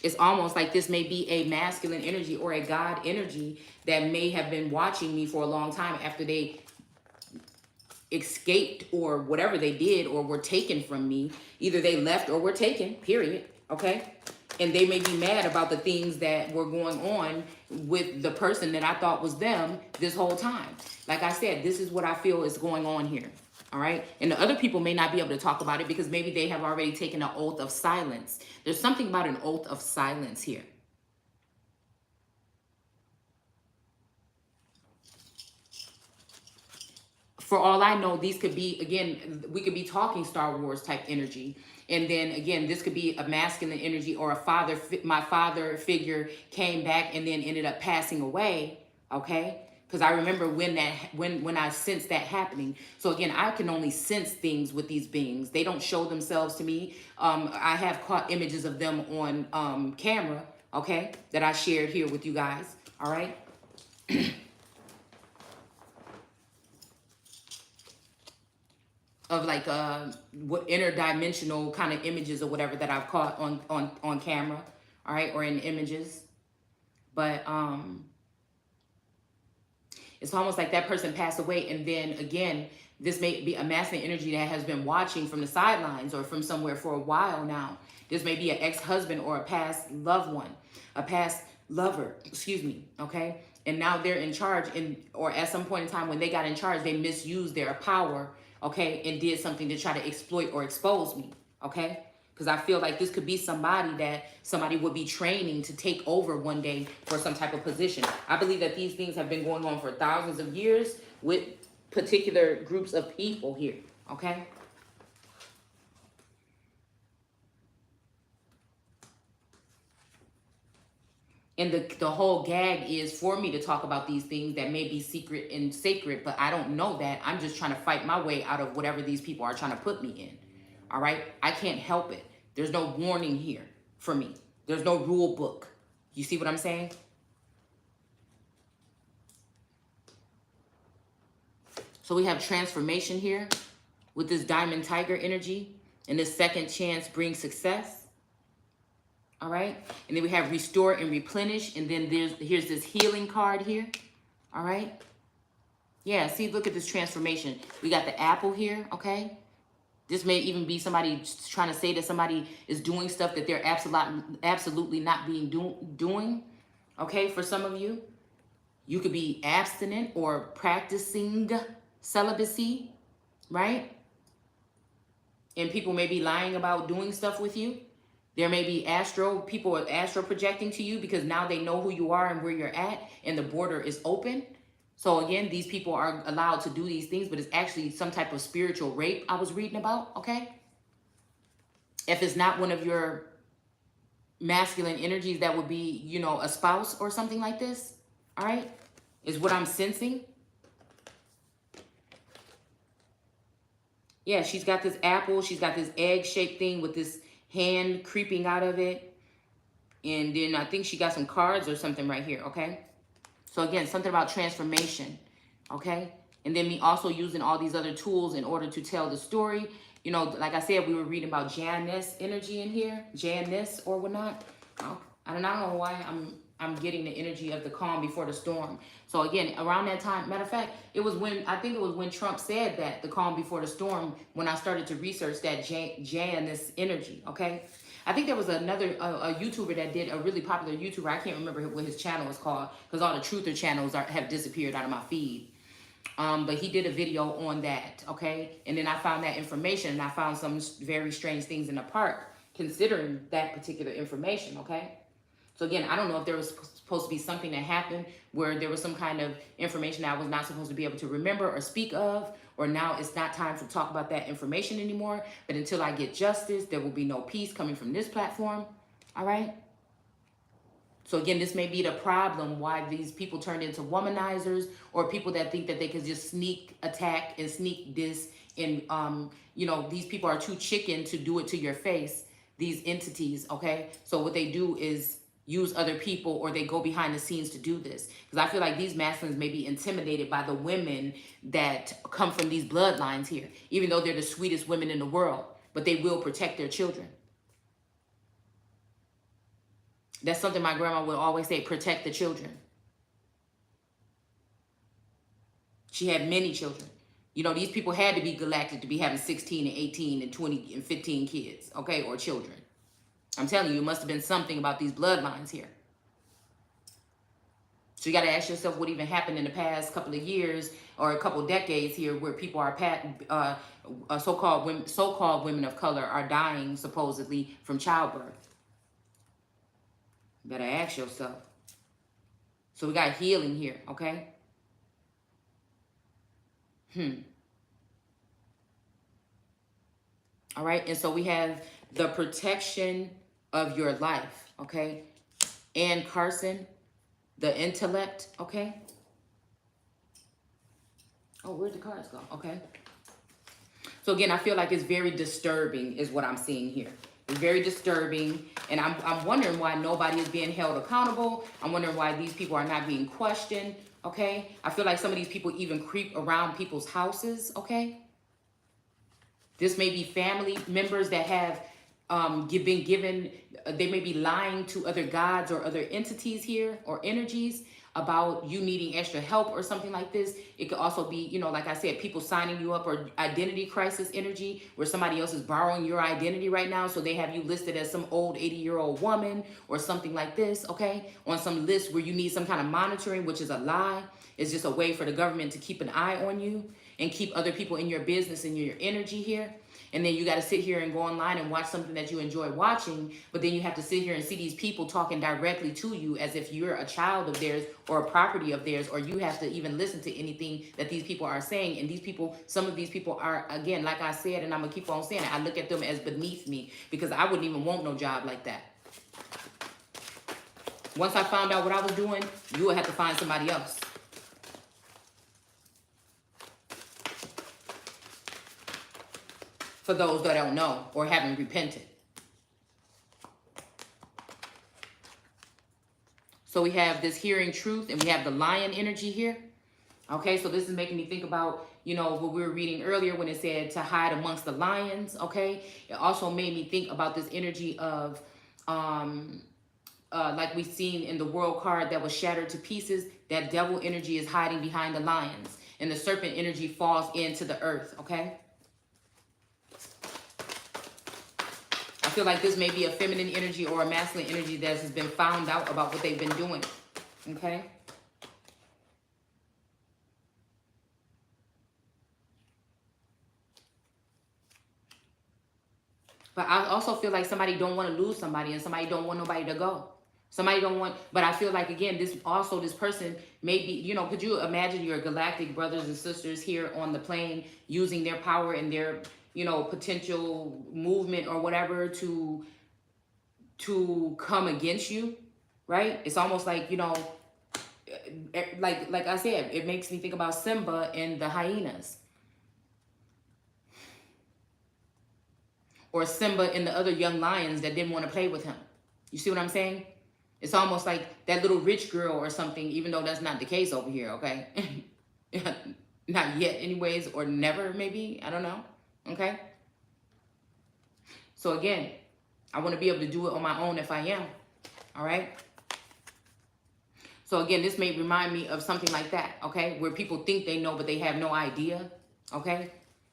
It's almost like this may be a masculine energy or a God energy that may have been watching me for a long time after they escaped or whatever they did or were taken from me. Either they left or were taken, period, okay? And they may be mad about the things that were going on with the person that I thought was them this whole time. Like I said, this is what I feel is going on here, all right? And the other people may not be able to talk about it because maybe they have already taken an oath of silence. There's something about an oath of silence here. For all I know, these could be, again, we could be talking Star Wars type energy. And then again, this could be a masculine energy or a father, my father figure came back and then ended up passing away, okay? Because I remember when I sensed that happening. So again, I can only sense things with these beings. They don't show themselves to me. I have caught images of them on camera, okay, that I shared here with you guys, all right? Of like what interdimensional kind of images or whatever that I've caught on camera, all right, or in images. But it's almost like that person passed away, and then again, this may be a masculine energy that has been watching from the sidelines or from somewhere for a while now. This may be an ex-husband or a past loved one, a past lover, excuse me, okay? And now they're in charge, or at some point in time when they got in charge, they misused their power, okay, and did something to try to exploit or expose me, okay? Because I feel like this could be somebody that somebody would be training to take over one day for some type of position. I believe that these things have been going on for thousands of years with particular groups of people here, okay? And the whole gag is for me to talk about these things that may be secret and sacred, but I don't know that. I'm just trying to fight my way out of whatever these people are trying to put me in. All right? I can't help it. There's no warning here for me. There's no rule book. You see what I'm saying? So we have transformation here. with this Diamond Tiger energy. And this second chance brings success. All right. And then we have restore and replenish. And then here's this healing card here. All right. Yeah, see, look at this transformation. We got the apple here, okay? This may even be somebody trying to say that somebody is doing stuff that they're absolutely not being doing, okay? For some of you, you could be abstinent or practicing celibacy, right? And people may be lying about doing stuff with you. There may be people are astral projecting to you because now they know who you are and where you're at, and the border is open. So again, these people are allowed to do these things, but it's actually some type of spiritual rape I was reading about, okay? If it's not one of your masculine energies, that would be, you know, a spouse or something like this, all right? Is what I'm sensing. Yeah, she's got this apple. She's got this egg-shaped thing with this hand creeping out of it. And then I think she got some cards or something right here, okay? So again, something about transformation, okay? And then me also using all these other tools in order to tell the story. You know, like I said, we were reading about Janus energy in here, Janus or whatnot. I don't know why I'm getting the energy of the calm before the storm. So again, around that time, matter of fact, I think it was when Trump said that, the calm before the storm, when I started to research that Janus energy, okay? I think there was another a YouTuber that did, a really popular YouTuber. I can't remember what his channel is called because all the truther channels have disappeared out of my feed. But he did a video on that, okay? And then I found that information, and I found some very strange things in the park considering that particular information, okay? So again, I don't know if there was supposed to be something that happened where there was some kind of information that I was not supposed to be able to remember or speak of, or now it's not time to talk about that information anymore. But until I get justice, there will be no peace coming from this platform. All right? So again, this may be the problem why these people turned into womanizers, or people that think that they can just sneak attack and sneak this. And, you know, these people are too chicken to do it to your face, these entities, okay? So what they do is use other people, or they go behind the scenes to do this. Because I feel like these masculines may be intimidated by the women that come from these bloodlines here, even though they're the sweetest women in the world, but they will protect their children. That's something my grandma would always say, protect the children. She had many children. You know, these people had to be galactic to be having 16 and 18 and 20 and 15 kids, okay, or children. I'm telling you, it must have been something about these bloodlines here. So you got to ask yourself what even happened in the past couple of years or a couple of decades here, where people are so-called women of color are dying supposedly from childbirth. You better ask yourself. So we got healing here, okay? All right, and so we have the protection of your life, okay? And Carson, the intellect, okay? Oh, where'd the cards go? Okay. So again, I feel like it's very disturbing is what I'm seeing here. It's very disturbing, and I'm wondering why nobody is being held accountable. I'm wondering why these people are not being questioned, okay? I feel like some of these people even creep around people's houses, okay? This may be family members that have been given, they may be lying to other gods or other entities here or energies about you needing extra help or something like this. It could also be, you know, like I said, people signing you up, or identity crisis energy where somebody else is borrowing your identity right now. So they have you listed as some old 80-year-old woman or something like this, okay? On some list where you need some kind of monitoring, which is a lie. It's just a way for the government to keep an eye on you and keep other people in your business and your energy here. And then you got to sit here and go online and watch something that you enjoy watching, but then you have to sit here and see these people talking directly to you as if you're a child of theirs or a property of theirs, or you have to even listen to anything that these people are saying. And these people, some of these people are, again, like I said, and I'm going to keep on saying it, I look at them as beneath me, because I wouldn't even want no job like that. Once I found out what I was doing, you would have to find somebody else. For those that don't know or haven't repented. So we have this hearing truth, and we have the lion energy here. Okay, so this is making me think about, you know, what we were reading earlier when it said to hide amongst the lions, okay? It also made me think about this energy of, like we seen in the world card that was shattered to pieces, that devil energy is hiding behind the lions, and the serpent energy falls into the earth, okay? I feel like this may be a feminine energy or a masculine energy that has been found out about what they've been doing, okay? But I also feel like somebody don't want to lose somebody, and somebody don't want nobody to go. Somebody don't want, but I feel like, again, this person may be, you know, could you imagine your galactic brothers and sisters here on the plane using their power and their, you know, potential movement or whatever to come against you, right? It's almost like, you know, like I said, it makes me think about Simba and the hyenas. Or Simba and the other young lions that didn't want to play with him. You see what I'm saying? It's almost like that little rich girl or something, even though that's not the case over here, okay? Not yet anyways, or never maybe, I don't know, okay? So again, I want to be able to do it on my own if I am, all right? So again, this may remind me of something like that, okay? Where people think they know, but they have no idea, okay?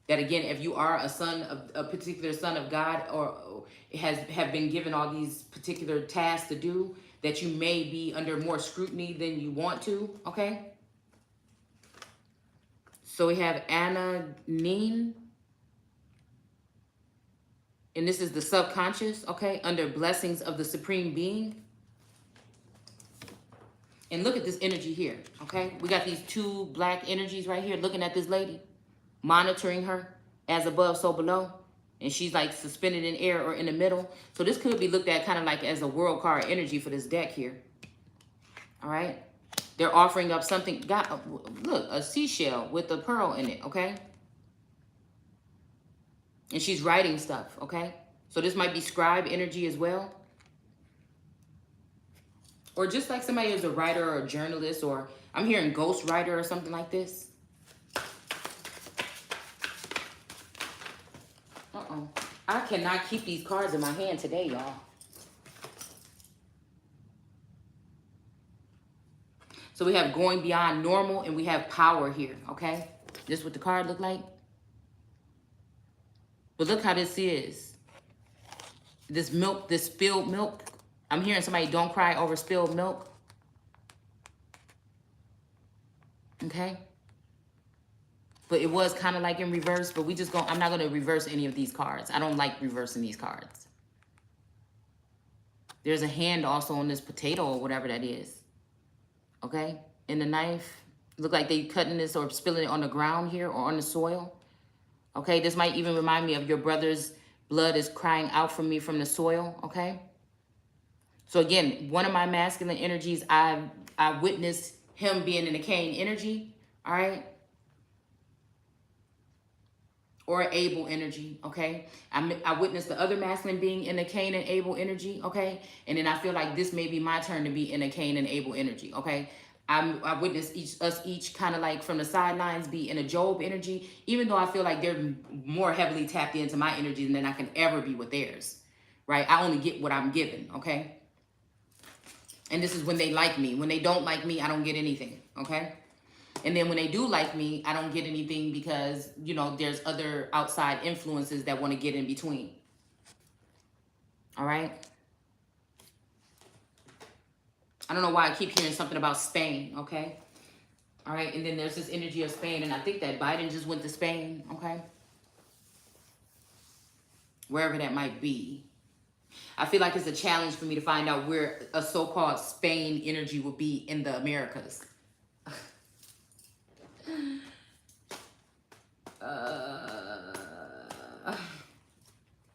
That again, if you are a son of a particular son of God, or have been given all these particular tasks to do, that you may be under more scrutiny than you want to, okay? So we have Anna Neen. And this is the subconscious, okay? Under blessings of the Supreme Being. And look at this energy here, okay? We got these two black energies right here looking at this lady, monitoring her as above, so below. And she's like suspended in air or in the middle. So this could be looked at kind of like as a world card energy for this deck here. All right. They're offering up something. Look, a seashell with a pearl in it, okay? And she's writing stuff, okay? So this might be scribe energy as well. Or just like somebody who's a writer or a journalist, or I'm hearing ghost writer or something like this. I cannot keep these cards in my hand today, y'all. So we have going beyond normal, and we have power here, okay? This is what the card look like. But look how this is. This milk, this spilled milk. I'm hearing somebody don't cry over spilled milk. Okay? But it was kind of like in reverse, but I'm not going to reverse any of these cards. I don't like reversing these cards. There's a hand also on this potato or whatever that is. Okay? And the knife. Look like they cutting this or spilling it on the ground here or on the soil. Okay? This might even remind me of your brother's blood is crying out for me from the soil. Okay? So again, one of my masculine energies, I witnessed him being in the Cain energy. All right? Or Abel energy, okay? I witnessed the other masculine being in the Cain and Abel energy, okay? And then I feel like this may be my turn to be in a Cain and Abel energy, okay? I witnessed us each kind of like from the sidelines be in a Job energy, even though I feel like they're more heavily tapped into my energy than I can ever be with theirs, right? I only get what I'm given, okay? And this is when they like me. When they don't like me, I don't get anything, okay? And then when they do like me, I don't get anything because, you know, there's other outside influences that want to get in between. All right? I don't know why I keep hearing something about Spain, okay? All right, and then there's this energy of Spain, and I think that Biden just went to Spain, okay? Wherever that might be. I feel like it's a challenge for me to find out where a so-called Spain energy will be in the Americas.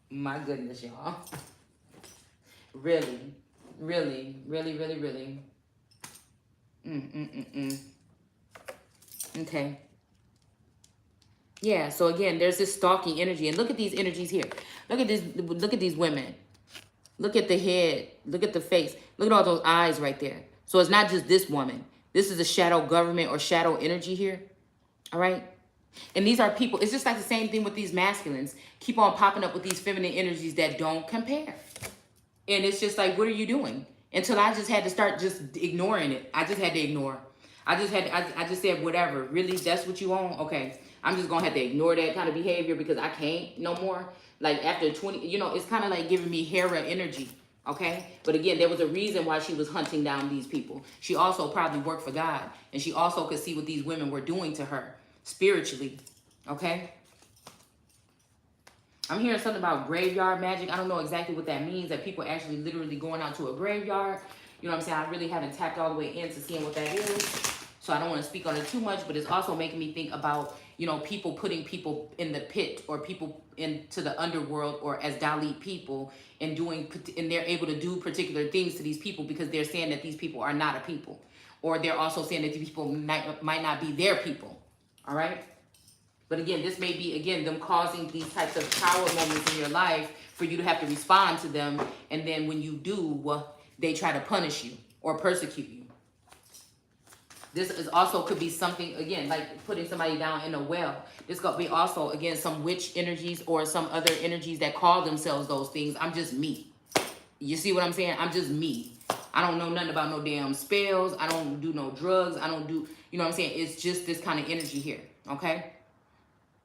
My goodness, y'all. Really, really, really, really, really. Okay. Yeah, so again, there's this stalking energy. And look at these energies here. Look at this. Look at these women. Look at the head. Look at the face. Look at all those eyes right there. So it's not just this woman. This is a shadow government or shadow energy here. All right? And these are people, it's just like the same thing with these masculines. Keep on popping up with these feminine energies that don't compare. And it's just like, what are you doing? Until I just had to start just ignoring it. I just had to ignore. I just said, whatever. Really, that's what you want? Okay. I'm just going to have to ignore that kind of behavior because I can't no more. Like after 20, you know, it's kind of like giving me Hera energy. Okay. But again, there was a reason why she was hunting down these people. She also probably worked for God. And she also could see what these women were doing to her spiritually. Okay. I'm hearing something about graveyard magic. I don't know exactly what that means, that people actually literally going out to a graveyard. You know what I'm saying? I really haven't tapped all the way into seeing what that is. So I don't want to speak on it too much, but it's also making me think about, you know, people putting people in the pit or people into the underworld or as Dalit people and they're able to do particular things to these people because they're saying that these people are not a people. Or they're also saying that these people might not be their people. All right? But again, this may be, again, them causing these types of power moments in your life for you to have to respond to them. And then when you do, they try to punish you or persecute you. This is also could be something, again, like putting somebody down in a well. This could be also, again, some witch energies or some other energies that call themselves those things. I'm just me. You see what I'm saying? I'm just me. I don't know nothing about no damn spells. I don't do no drugs. I don't do, you know what I'm saying? It's just this kind of energy here, okay?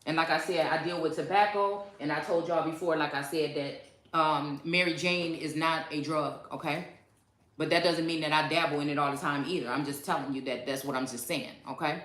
And like I said, I deal with tobacco. And I told y'all before, like I said, that Mary Jane is not a drug, okay? But that doesn't mean that I dabble in it all the time either. I'm just telling you that that's what I'm just saying, okay?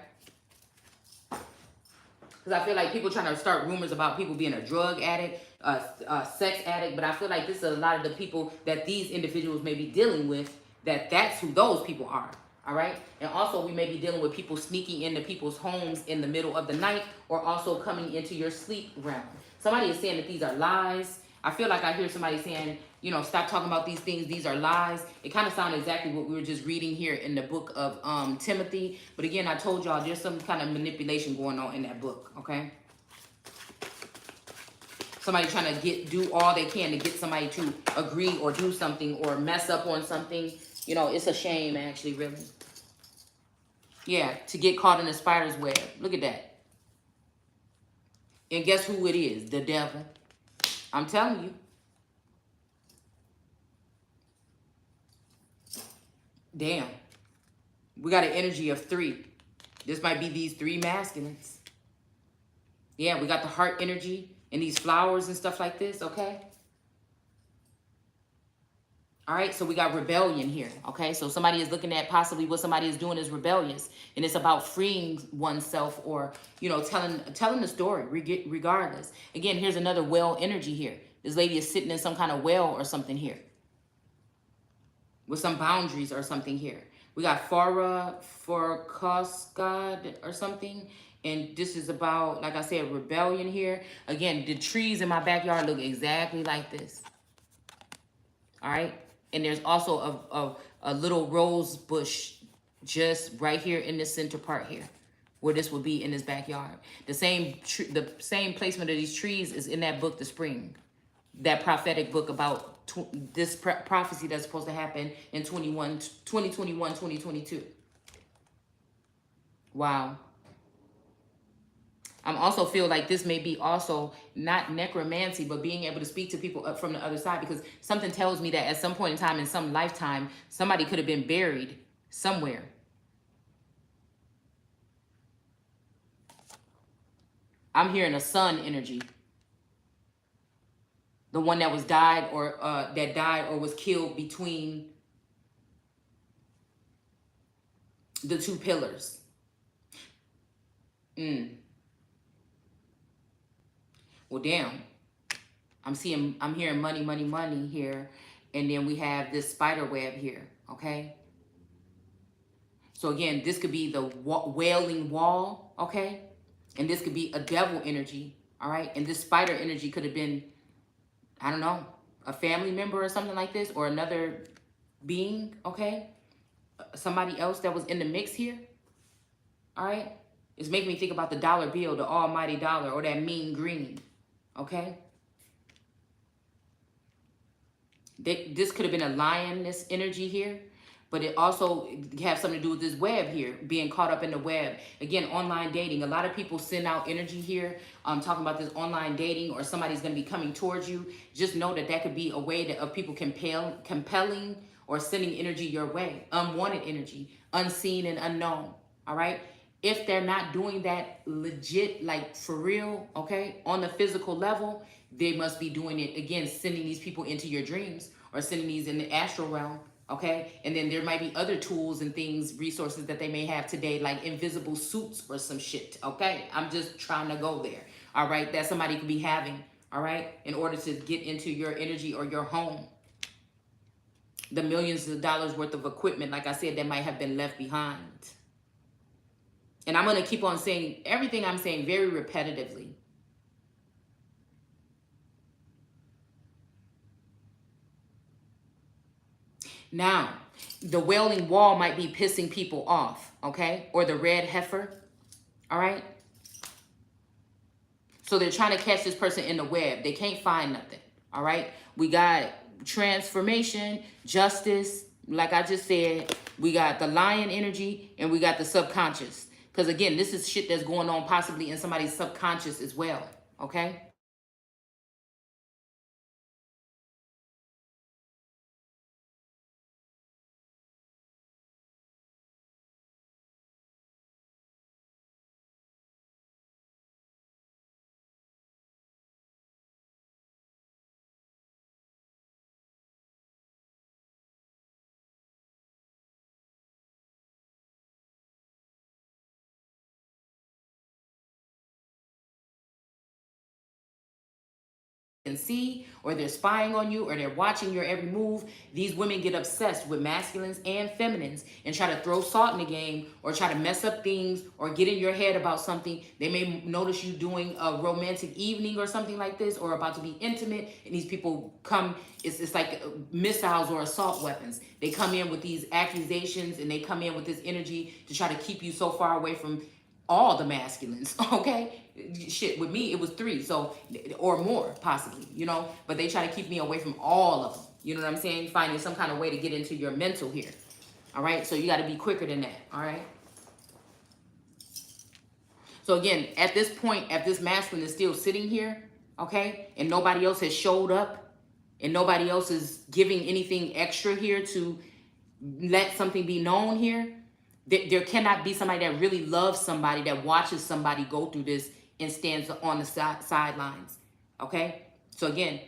Because I feel like people trying to start rumors about people being a drug addict, a sex addict. But I feel like this is a lot of the people that these individuals may be dealing with, that's who those people are. All right. And also we may be dealing with people sneaking into people's homes in the middle of the night or also coming into your sleep realm. Somebody is saying that these are lies. I feel like I hear somebody saying, you know, stop talking about these things. These are lies. It kind of sounds exactly what we were just reading here in the book of Timothy. But again, I told y'all there's some kind of manipulation going on in that book. OK. Somebody trying to do all they can to get somebody to agree or do something or mess up on something. You know, it's a shame, actually, really. Yeah, to get caught in a spider's web. Look at that. And guess who it is? The devil. I'm telling you. Damn. We got an energy of 3. This might be these 3 masculines. Yeah, we got the heart energy and these flowers and stuff like this, okay? All right, so we got rebellion here, okay? So somebody is looking at possibly what somebody is doing is rebellious. And it's about freeing oneself or, you know, telling the story regardless. Again, here's another well energy here. This lady is sitting in some kind of well or something here. With some boundaries or something here. We got Farah Koskad or something. And this is about, like I said, rebellion here. Again, the trees in my backyard look exactly like this. All right. And there's also a little rose bush just right here in the center part here, where this would be in his backyard. The same placement of these trees is in that book, The Spring, that prophetic book about this prophecy that's supposed to happen in 2021, 2022. Wow. I also feel like this may be also not necromancy, but being able to speak to people up from the other side, because something tells me that at some point in time, in some lifetime, somebody could have been buried somewhere. I'm hearing a sun energy. The one that died or was killed between the 2 pillars. Well, damn. I'm hearing money, money, money here. And then we have this spider web here, okay? So again, this could be the wailing wall, okay? And this could be a devil energy, all right? And this spider energy could have been, I don't know, a family member or something like this, or another being, okay? Somebody else that was in the mix here, all right? It's making me think about the dollar bill, the almighty dollar, or that mean green, okay? This could have been a lioness energy here. But it also has something to do with this web here, being caught up in the web. Again, online dating. A lot of people send out energy here, talking about this online dating, or somebody's going to be coming towards you. Just know that that could be a way that of people compelling or sending energy your way, unwanted energy, unseen and unknown. All right. If they're not doing that legit, like for real, okay, on the physical level, they must be doing it again, sending these people into your dreams or sending these in the astral realm. Okay. And then there might be other tools and things, resources that they may have today, like invisible suits or some shit. Okay. I'm just trying to go there. All right. That somebody could be having. All right. In order to get into your energy or your home. The millions of dollars worth of equipment, like I said, that might have been left behind. And I'm going to keep on saying everything I'm saying very repetitively. Now, the Wailing Wall might be pissing people off, okay? Or the red heifer, all right? So they're trying to catch this person in the web. They can't find nothing, all right? We got transformation, justice, like I just said. We got the lion energy, and we got the subconscious. Because, again, this is shit that's going on possibly in somebody's subconscious as well, okay? Can see, or they're spying on you, or they're watching your every move. These women get obsessed with masculines and feminines and try to throw salt in the game, or try to mess up things, or get in your head about something. They may notice you doing a romantic evening or something like this, or about to be intimate, and these people come, it's like missiles or assault weapons. They come in with these accusations, and they come in with this energy to try to keep you so far away from all the masculines, okay? Shit, with me, it was 3, so, or more, possibly, you know? But they try to keep me away from all of them. You know what I'm saying? Finding some kind of way to get into your mental here, all right? So you got to be quicker than that, all right? So again, at this point, if this masculine is still sitting here, okay, and nobody else has showed up, and nobody else is giving anything extra here to let something be known here, there cannot be somebody that really loves somebody, that watches somebody go through this and stands on the sidelines. Okay? So again,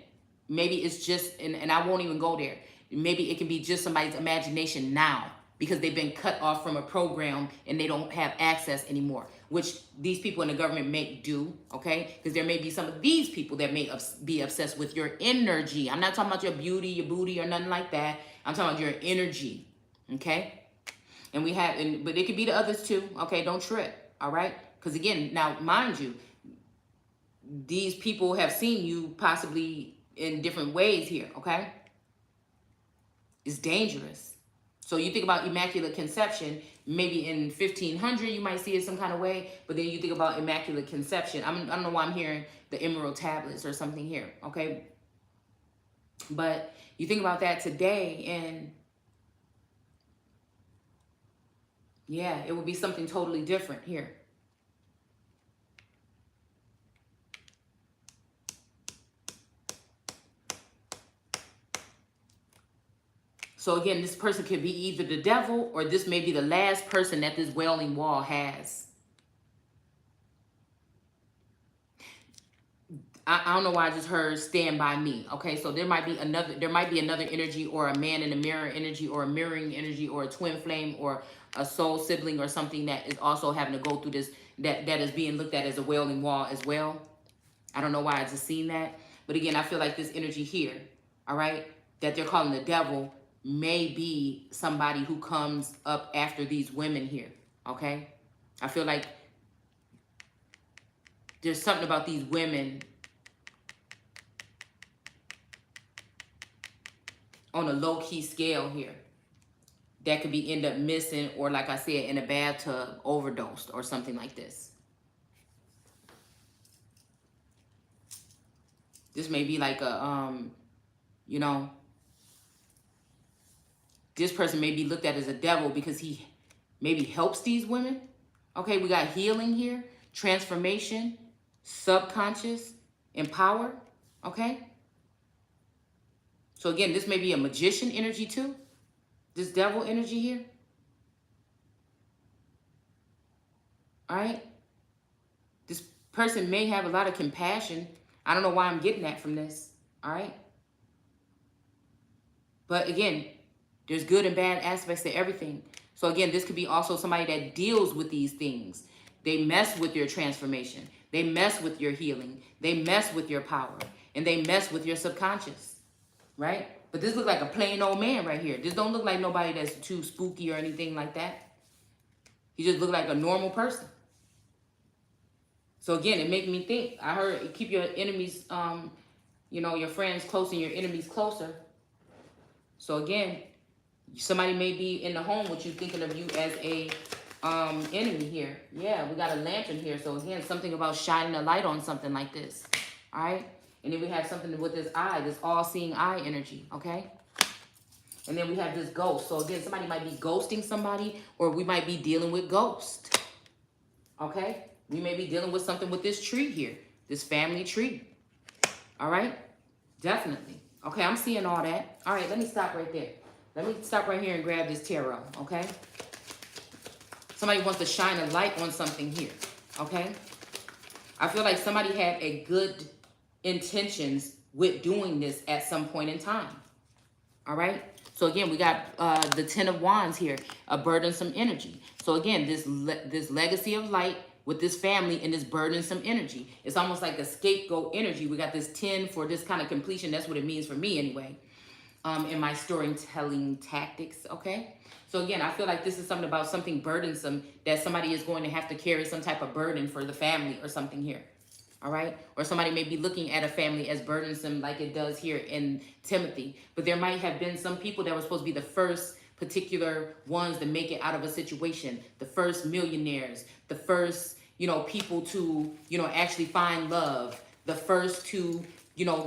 maybe it's just, and I won't even go there. Maybe it can be just somebody's imagination now because they've been cut off from a program and they don't have access anymore, which these people in the government may do, okay? Because there may be some of these people that may be obsessed with your energy. I'm not talking about your beauty, your booty, or nothing like that. I'm talking about your energy, okay? And we have, but it could be the others too. Okay, don't trip. All right, because again, now mind you, these people have seen you possibly in different ways here. Okay, it's dangerous. So you think about Immaculate Conception, maybe in 1500 you might see it some kind of way, but then you think about Immaculate Conception. I don't know why I'm hearing the Emerald Tablets or something here. Okay, but you think about that today and. Yeah, it would be something totally different here. So again, this person could be either the devil or this may be the last person that this Wailing Wall has. I don't know why I just heard stand by me. Okay, so there might be another energy, or a man in a mirror energy, or a mirroring energy, or a twin flame, or a soul sibling, or something that is also having to go through this, that is being looked at as a Wailing Wall as well. I don't know why I just seen that. But again, I feel like this energy here, all right, that they're calling the devil may be somebody who comes up after these women here, okay? I feel like there's something about these women on a low-key scale here that could be end up missing, or like I said, in a bathtub overdosed or something like this. This may be like a, you know, this person may be looked at as a devil because he maybe helps these women. Okay, we got healing here, transformation, subconscious, empower. Okay. So again, this may be a magician energy too. This devil energy here. All right. This person may have a lot of compassion. I don't know why I'm getting that from this. All right. But again, there's good and bad aspects to everything. So again, this could be also somebody that deals with these things. They mess with your transformation. They mess with your healing. They mess with your power. And they mess with your subconscious. Right? But this look like a plain old man right here. This don't look like nobody that's too spooky or anything like that. He just look like a normal person. So again, it made me think. I heard keep your enemies, your friends close and your enemies closer. So again, somebody may be in the home with you thinking of you as a enemy here. Yeah, we got a lantern here. So again, something about shining a light on something like this. All right. And then we have something with this eye, this all-seeing eye energy, okay? And then we have this ghost. So again, somebody might be ghosting somebody, or we might be dealing with ghosts, okay? We may be dealing with something with this tree here, this family tree, all right? Definitely. Okay, I'm seeing all that. All right, let me stop right there. Let me stop right here and grab this tarot, okay? Somebody wants to shine a light on something here, okay? I feel like somebody had a good intentions with doing this at some point in time. All right. So again, we got the 10 of Wands here, a burdensome energy. So again, this legacy of light with this family and this burdensome energy. It's almost like a scapegoat energy. We got this 10 for this kind of completion. That's what it means for me anyway. In my storytelling tactics. Okay. So again, I feel like this is something about something burdensome that somebody is going to have to carry some type of burden for the family or something here. All right. Or somebody may be looking at a family as burdensome like it does here in Timothy. But there might have been some people that were supposed to be the first particular ones to make it out of a situation. The first millionaires, the first, people to, actually find love. The first to,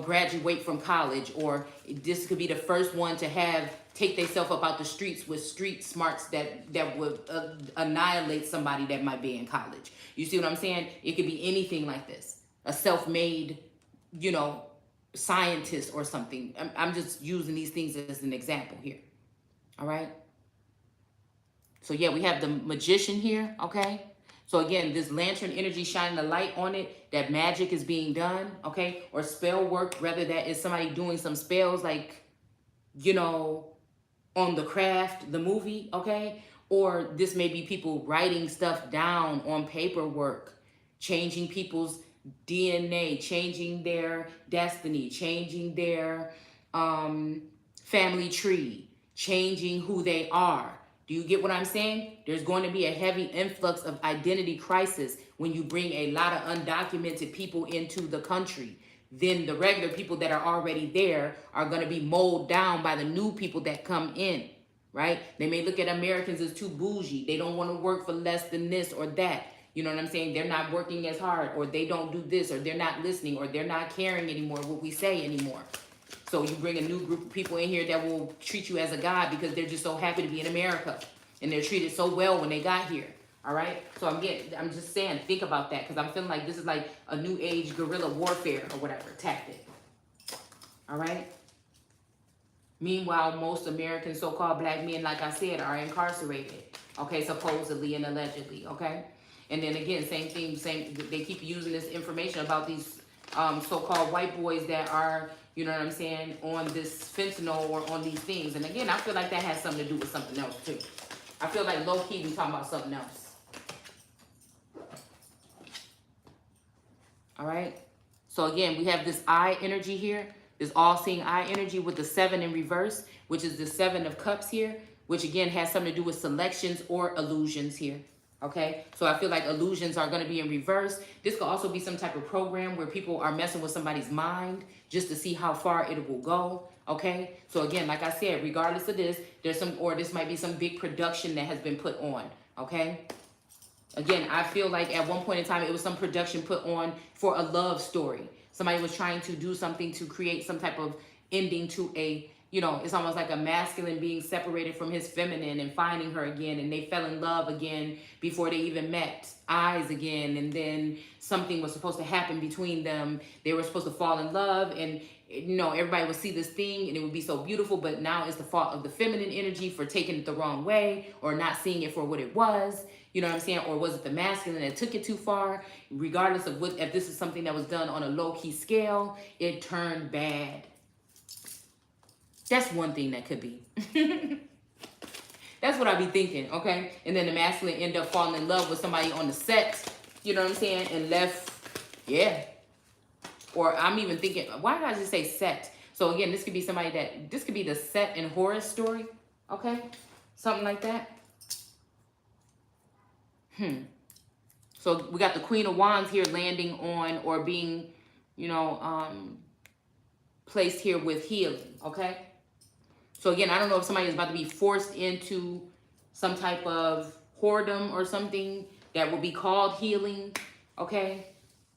graduate from college. Or this could be the first one to take themselves up out the streets with street smarts that would annihilate somebody that might be in college. You see what I'm saying? It could be anything like this. A self-made, scientist or something. I'm just using these things as an example here. All right. So yeah, we have the magician here. Okay. So again, this lantern energy shining the light on it, that magic is being done. Okay. Or spell work, whether that is somebody doing some spells like, on The Craft, the movie. Okay. Or this may be people writing stuff down on paperwork, changing people's DNA, changing their destiny, changing their family tree, changing who they are. Do you get what I'm saying? There's going to be a heavy influx of identity crisis when you bring a lot of undocumented people into the country. Then the regular people that are already there are going to be mowed down by the new people that come in, right? They may look at Americans as too bougie. They don't want to work for less than this or that. You know what I'm saying? They're not working as hard, or they don't do this, or they're not listening, or they're not caring anymore what we say anymore. So you bring a new group of people in here that will treat you as a god because they're just so happy to be in America and they're treated so well when they got here. All right. So I'm just saying, think about that, because I'm feeling like this is like a new age guerrilla warfare or whatever tactic. All right. Meanwhile, most American so-called black men, like I said, are incarcerated. Okay. Supposedly and allegedly. Okay. And then again, same thing, they keep using this information about these so-called white boys that are, you know what I'm saying, on this fentanyl or on these things. And again, I feel like that has something to do with something else too. I feel like low-key we talking about something else. All right. So again, we have this eye energy here, this all-seeing eye energy with the 7 in reverse, which is the 7 of cups here, which again has something to do with selections or illusions here. Okay, so I feel like illusions are going to be in reverse. This could also be some type of program where people are messing with somebody's mind just to see how far it will go. Okay, so again, like I said, regardless of this, this might be some big production that has been put on. Okay, again, I feel like at one point in time, it was some production put on for a love story. Somebody was trying to do something to create some type of ending to a you know, it's almost like a masculine being separated from his feminine and finding her again, and they fell in love again before they even met eyes again, and then something was supposed to happen between them. They were supposed to fall in love, and you know, everybody would see this thing and it would be so beautiful, but now it's the fault of the feminine energy for taking it the wrong way or not seeing it for what it was. You know what I'm saying? Or was it the masculine that took it too far? Regardless of what, if this is something that was done on a low-key scale, it turned bad. That's one thing that could be. That's what I be thinking, okay? And then the masculine end up falling in love with somebody on the set, you know what I'm saying? And left, yeah. Or I'm even thinking, why did I just say set? So again, this could be somebody that, this could be the Set and Horus story, okay? Something like that. So we got the Queen of Wands here landing on or being, you know, placed here with healing, okay? So again, I don't know if somebody is about to be forced into some type of whoredom or something that will be called healing, okay?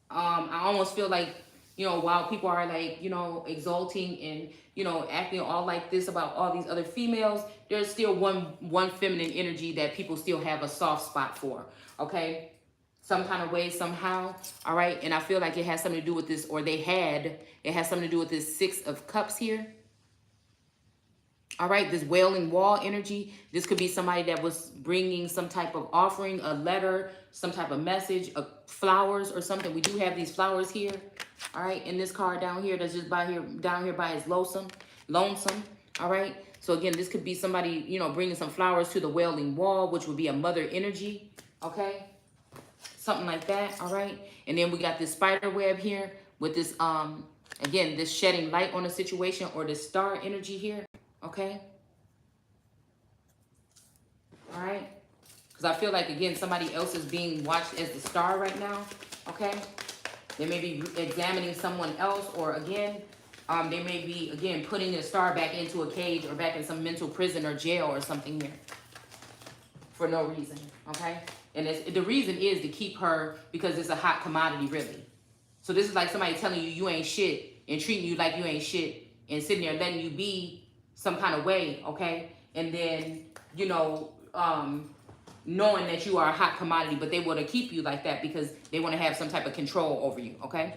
I almost feel like, you know, while people are like, you know, exalting and, you know, acting all like this about all these other females, there's still one feminine energy that people still have a soft spot for, okay? Some kind of way, somehow, all right? And I feel like it has something to do with this, or it has something to do with this Six of Cups here. All right, this Wailing Wall energy. This could be somebody that was bringing some type of offering, a letter, some type of message, flowers or something. We do have these flowers here. All right, in this card down here that's just down here by his lonesome. All right, so again, this could be somebody, you know, bringing some flowers to the Wailing Wall, which would be a mother energy. Okay, something like that. All right, and then we got this spider web here with this again, this shedding light on a situation, or this star energy here. Okay. All right. Because I feel like, again, somebody else is being watched as the star right now. Okay. They may be examining someone else, or again, they may be, again, putting the star back into a cage or back in some mental prison or jail or something here for no reason. Okay. And the reason is to keep her, because it's a hot commodity, really. So this is like somebody telling you you ain't shit and treating you like you ain't shit and sitting there letting you be some kind of way, okay? And then, you know, knowing that you are a hot commodity, but they want to keep you like that because they want to have some type of control over you, okay?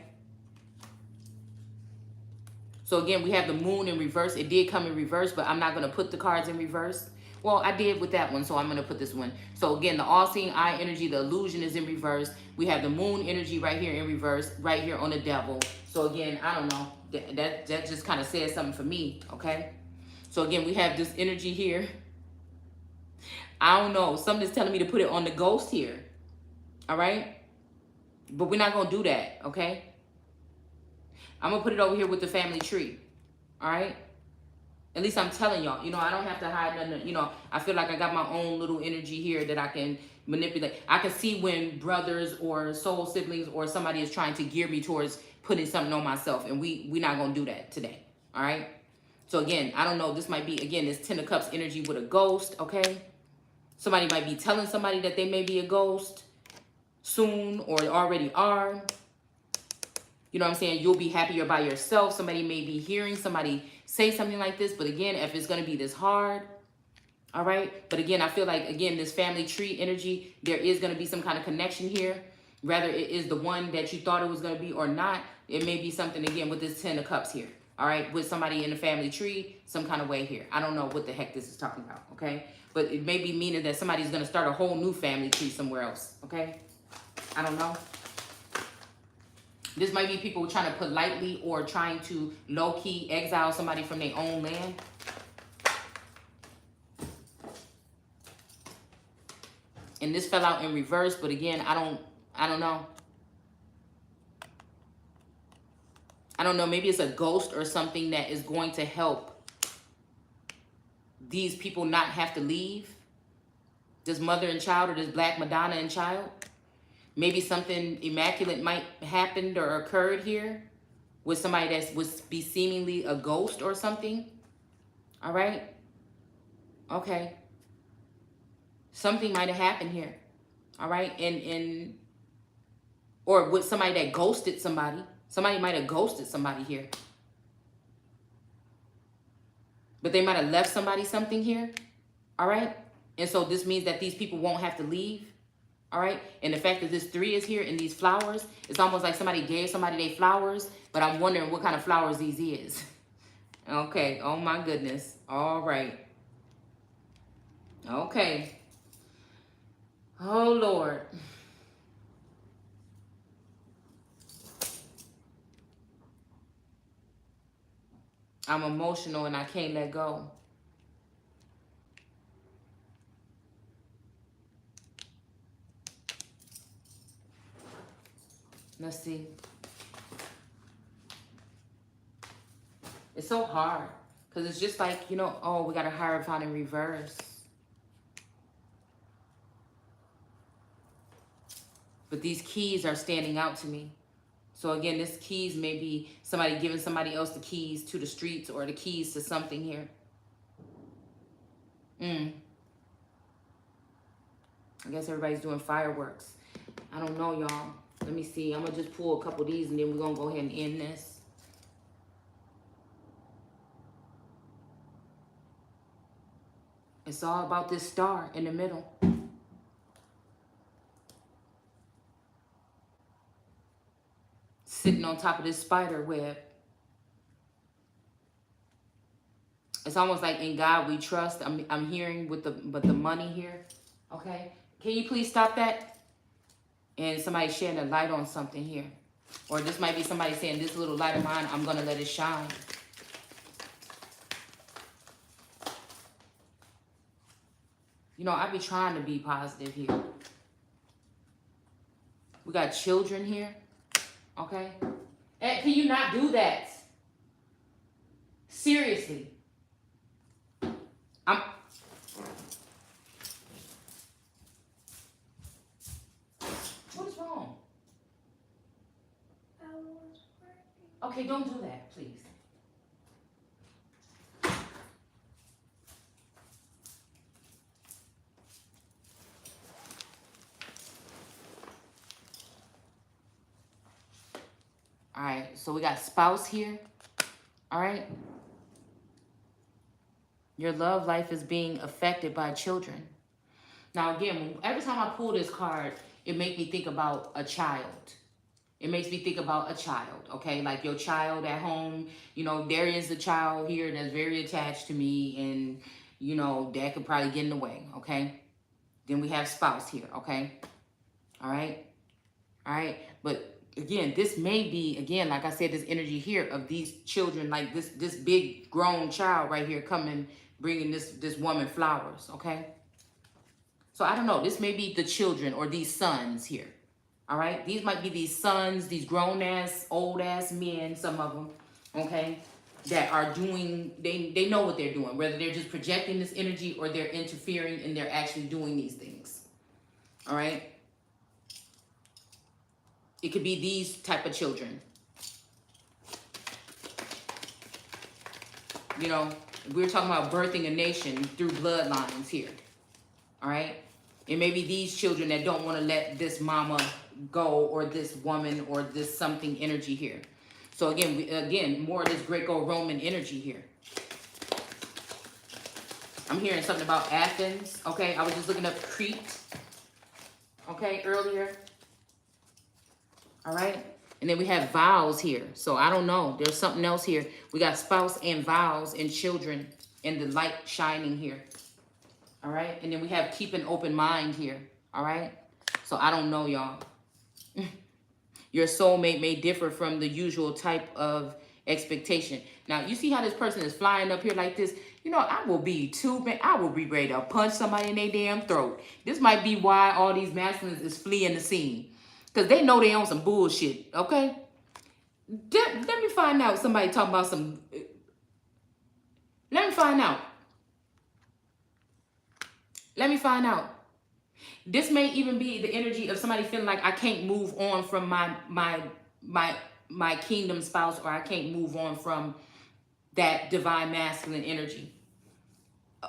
So again, we have the Moon in reverse. It did come in reverse, but I'm not going to put the cards in reverse. Well, I did with that one, so I'm going to put this one. So again, the all-seeing eye energy, the illusion is in reverse. We have the Moon energy right here in reverse, right here on the Devil. So again, I don't know. That just kind of says something for me, okay? So again, we have this energy here. I don't know. Something's telling me to put it on the Ghost here. All right? But we're not going to do that, okay? I'm going to put it over here with the family tree. All right? At least I'm telling y'all. You know, I don't have to hide nothing. You know, I feel like I got my own little energy here that I can manipulate. I can see when brothers or soul siblings or somebody is trying to gear me towards putting something on myself. And we're not going to do that today. All right? So again, I don't know. This might be, again, this Ten of Cups energy with a ghost, okay? Somebody might be telling somebody that they may be a ghost soon or already are. You know what I'm saying? You'll be happier by yourself. Somebody may be hearing somebody say something like this. But again, if it's going to be this hard, all right? But again, I feel like, again, this family tree energy, there is going to be some kind of connection here. Whether it is the one that you thought it was going to be or not, it may be something, again, with this Ten of Cups here. All right, with somebody in the family tree, some kind of way here. I don't know what the heck this is talking about, okay? But it may be meaning that somebody's going to start a whole new family tree somewhere else, okay? I don't know. This might be people trying to politely or trying to low-key exile somebody from their own land. And this fell out in reverse, but again, I don't know. I don't know, maybe it's a ghost or something that is going to help these people not have to leave. This mother and child, or this Black Madonna and child. Maybe something immaculate might happened or occurred here with somebody that would be seemingly a ghost or something. All right? Okay. Something might have happened here. All right? Or with somebody that ghosted somebody. Somebody might have ghosted somebody here. But they might have left somebody something here. All right. And so this means that these people won't have to leave. All right. And the fact that this 3 is here and these flowers, it's almost like somebody gave somebody their flowers. But I'm wondering what kind of flowers these is. Okay. Oh, my goodness. All right. Okay. Oh, Lord. I'm emotional and I can't let go. Let's see. It's so hard because it's just like, you know, oh, we got a Hierophant in reverse. But these keys are standing out to me. So again, this keys may be somebody giving somebody else the keys to the streets or the keys to something here. I guess everybody's doing fireworks. I don't know, y'all. Let me see. I'm going to just pull a couple of these and then we're going to go ahead and end this. It's all about this star in the middle. Sitting on top of this spider web. It's almost like in God we trust. I'm hearing with the money here. Okay. Can you please stop that? And somebody shedding a light on something here. Or this might be somebody saying, this little light of mine, I'm going to let it shine. You know, I be trying to be positive here. We got children here. Okay? And can you not do that? Seriously. What is wrong? I was working. Okay, don't do that, please. All right, so we got spouse here. All right. Your love life is being affected by children. Now, again, every time I pull this card, it makes me think about a child. It makes me think about a child, okay? Like your child at home. You know, there is a child here that's very attached to me and, you know, dad could probably get in the way, okay? Then we have spouse here, okay? All right? All right? But again, this may be, again, like I said, this energy here of these children, like this big grown child right here coming, bringing this woman flowers, okay? So I don't know. This may be the children or these sons here. All right? These might be these sons, these grown-ass, old-ass men, some of them, okay, that are doing, they know what they're doing, whether they're just projecting this energy or they're interfering and they're actually doing these things. All right? It could be these type of children. You know, we're talking about birthing a nation through bloodlines here. All right? It may be these children that don't want to let this mama go or this woman or this something energy here. So again, more of this Greco-Roman energy here. I'm hearing something about Athens. Okay, I was just looking up Crete. Okay, earlier. All right. And then we have vows here. So I don't know. There's something else here. We got spouse and vows and children and the light shining here. All right. And then we have keep an open mind here. All right. So I don't know, y'all. Your soulmate may differ from the usual type of expectation. Now, you see how this person is flying up here like this? You know, I will be ready to punch somebody in their damn throat. This might be why all these masculines is fleeing the scene. Because they know they on some bullshit, okay? Let me find out somebody talking about some... Let me find out. Let me find out. This may even be the energy of somebody feeling like I can't move on from my kingdom spouse, or I can't move on from that divine masculine energy.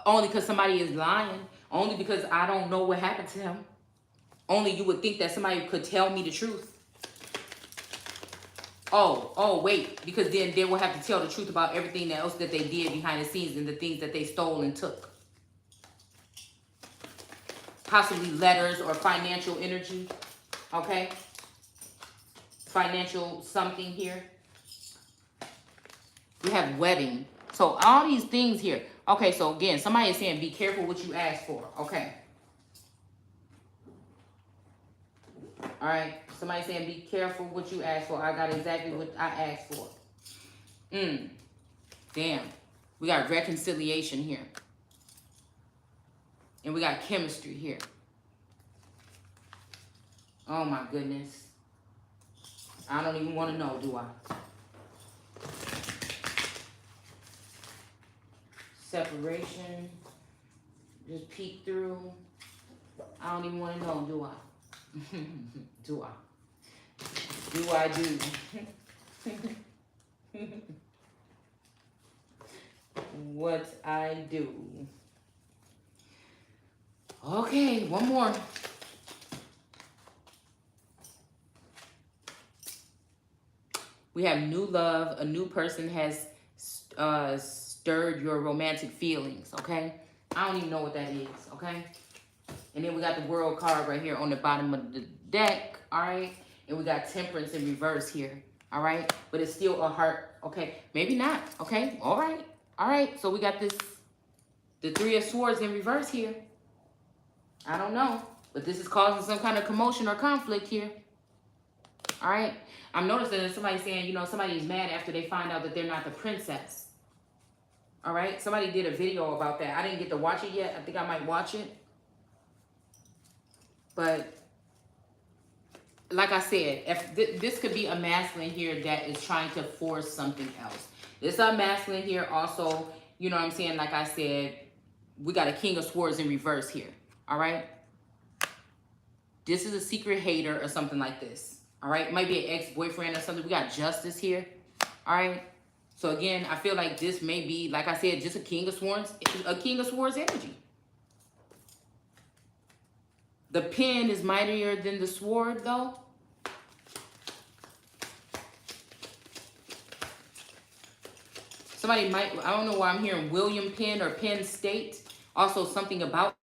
Only because somebody is lying. Only because I don't know what happened to him. Only you would think that somebody could tell me the truth. Oh, wait, because then they will have to tell the truth about everything else that they did behind the scenes and the things that they stole and took. Possibly letters or financial energy, okay? Financial something here. We have wedding. So all these things here. Okay, so again, somebody is saying be careful what you ask for, okay? All right, somebody saying be careful what you ask for. I got exactly what I asked for. Damn. We got reconciliation here. And we got chemistry here. Oh my goodness. I don't even want to know, do I? Separation. Just peek through. I don't even want to know, do I? Do I? Do I do? What I do. Okay, one more. We have new love. A new person has stirred your romantic feelings, okay? I don't even know what that is, okay? And then we got the world card right here on the bottom of the deck, all right? And we got temperance in reverse here, all right? But it's still a heart, okay? Maybe not, okay? All right, all right. So we got this, the Three of Swords in reverse here. I don't know, but this is causing some kind of commotion or conflict here, all right? I'm noticing that somebody's saying, you know, somebody's mad after they find out that they're not the princess. All right? Somebody did a video about that. I didn't get to watch it yet. I think I might watch it. But like I said, if this could be a masculine here that is trying to force something else. This a masculine here also, you know what I'm saying? Like I said, we got a King of Swords in reverse here. All right? This is a secret hater or something like this. All right? It might be an ex-boyfriend or something. We got Justice here. All right? So again, I feel like this may be, like I said, just a King of Swords energy. The pen is mightier than the sword, though. Somebody might, I don't know why I'm hearing William Penn or Penn State. Also something about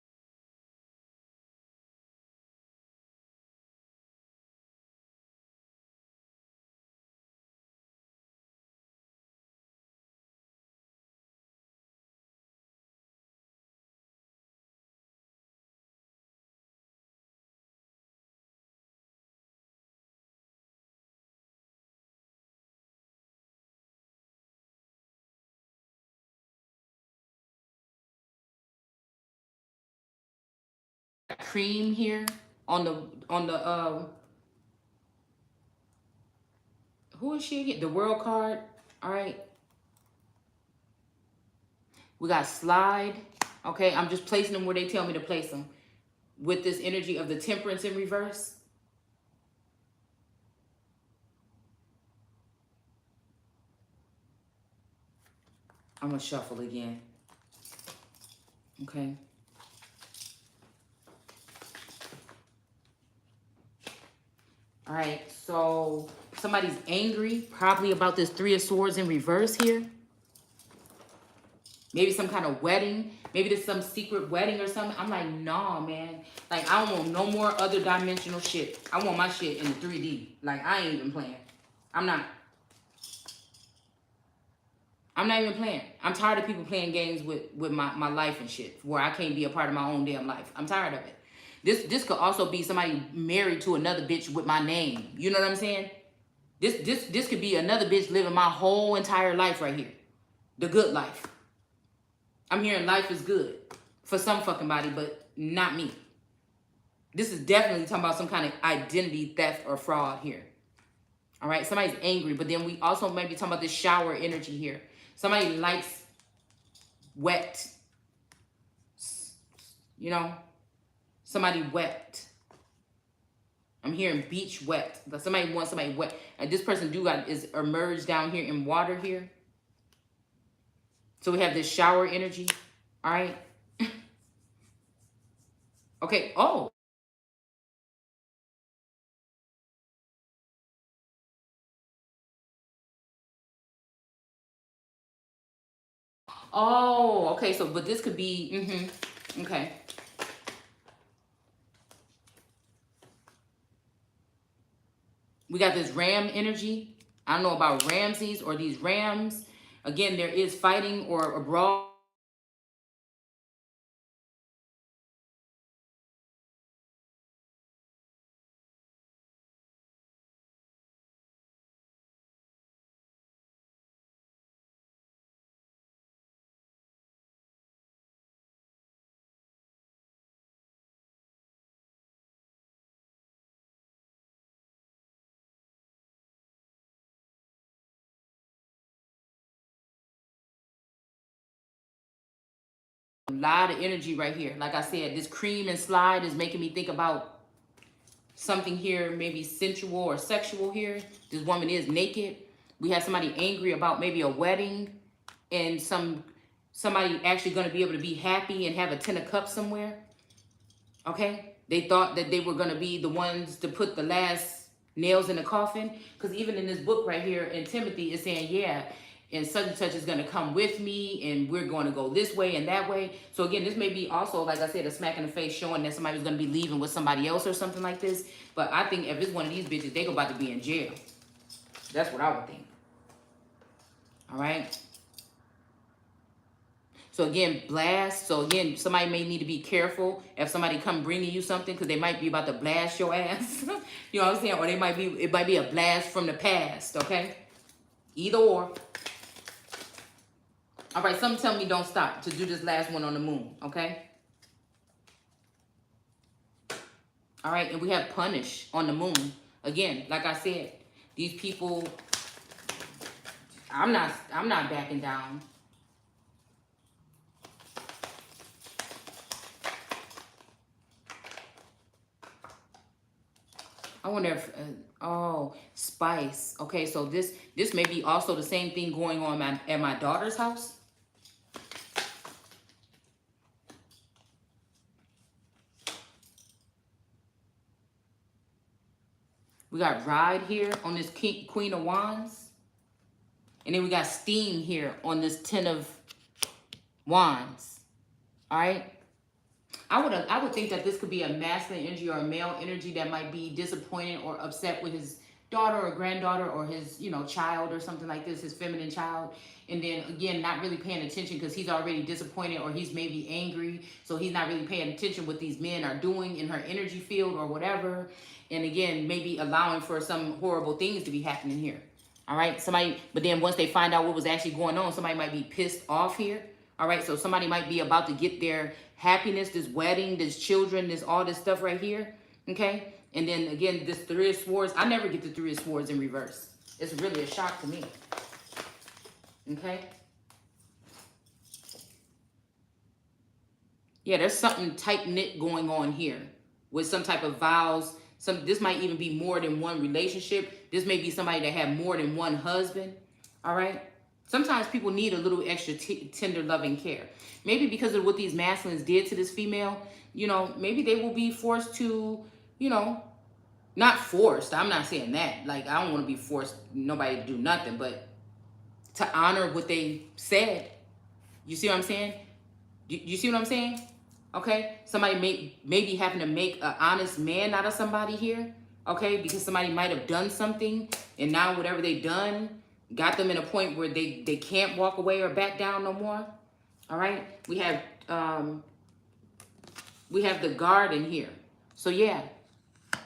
cream here on the who is she again? The world card. All right. We got slide. Okay, I'm just placing them where they tell me to place them. With this energy of the temperance in reverse. I'm gonna shuffle again. Okay. All right, so somebody's angry, probably about this Three of Swords in reverse here. Maybe some kind of wedding. Maybe there's some secret wedding or something. I'm like, nah, man. Like, I don't want no more other dimensional shit. I want my shit in 3D. Like, I ain't even playing. I'm not even playing. I'm tired of people playing games with my life and shit, where I can't be a part of my own damn life. I'm tired of it. This could also be somebody married to another bitch with my name. You know what I'm saying? This could be another bitch living my whole entire life right here. The good life. I'm hearing life is good for some fucking body, but not me. This is definitely talking about some kind of identity theft or fraud here. All right, somebody's angry, but then we also might be talking about this shower energy here. Somebody likes wet, you know, somebody wet. I'm hearing beach wet. But somebody wants somebody wet. And this person is emerged down here in water here. So we have this shower energy. All right. Okay. Oh. Oh, okay. So, but this could be, okay. We got this ram energy. I don't know about Ramses or these rams. Again, there is fighting or a brawl. A lot of energy right here. Like I said, this cream and slide is making me think about something here, maybe sensual or sexual here. This woman is naked. We have somebody angry about maybe a wedding and somebody actually going to be able to be happy and have a 10 of cups somewhere. Okay? They thought that they were going to be the ones to put the last nails in the coffin. Because even in this book right here in Timothy, it's saying, yeah, and such is going to come with me, and we're going to go this way and that way. So again, this may be also, like I said, a smack in the face showing that somebody's going to be leaving with somebody else or something like this. But I think if it's one of these bitches, they go about to be in jail. That's what I would think. All right? So again, blast. So again, somebody may need to be careful if somebody come bringing you something, because they might be about to blast your ass. You know what I'm saying? Or it might be a blast from the past, okay? Either or. All right, something tell me don't stop to do this last one on the moon, okay? All right, and we have punish on the moon. Again, like I said, these people, I'm not backing down. I wonder if, oh, spice. Okay, so this may be also the same thing going on at my daughter's house. We got ride here on this Queen of Wands. And then we got steam here on this 10 of Wands. All right? I would think that this could be a masculine energy or a male energy that might be disappointed or upset with his daughter or granddaughter or his, child or something like this, his feminine child. And then again, not really paying attention because he's already disappointed or he's maybe angry. So he's not really paying attention what these men are doing in her energy field or whatever. And again, maybe allowing for some horrible things to be happening here. All right. But then once they find out what was actually going on, somebody might be pissed off here. All right. So somebody might be about to get their happiness, this wedding, this children, this all this stuff right here. Okay. And then again, this Three of Swords. I never get the Three of Swords in reverse. It's really a shock to me. Okay. Yeah, there's something tight-knit going on here with some type of vows. This might even be more than one relationship. This may be somebody that had more than one husband. All right. Sometimes people need a little extra tender loving care. Maybe because of what these masculines did to this female, maybe they will be forced to, not forced. I'm not saying that. Like, I don't want to be forced nobody to do nothing, but to honor what they said. You see what I'm saying? You see what I'm saying? Okay? Somebody may be having to make an honest man out of somebody here. Okay? Because somebody might have done something, and now whatever they done got them in a point where they can't walk away or back down no more. All right? We have the garden here. So yeah.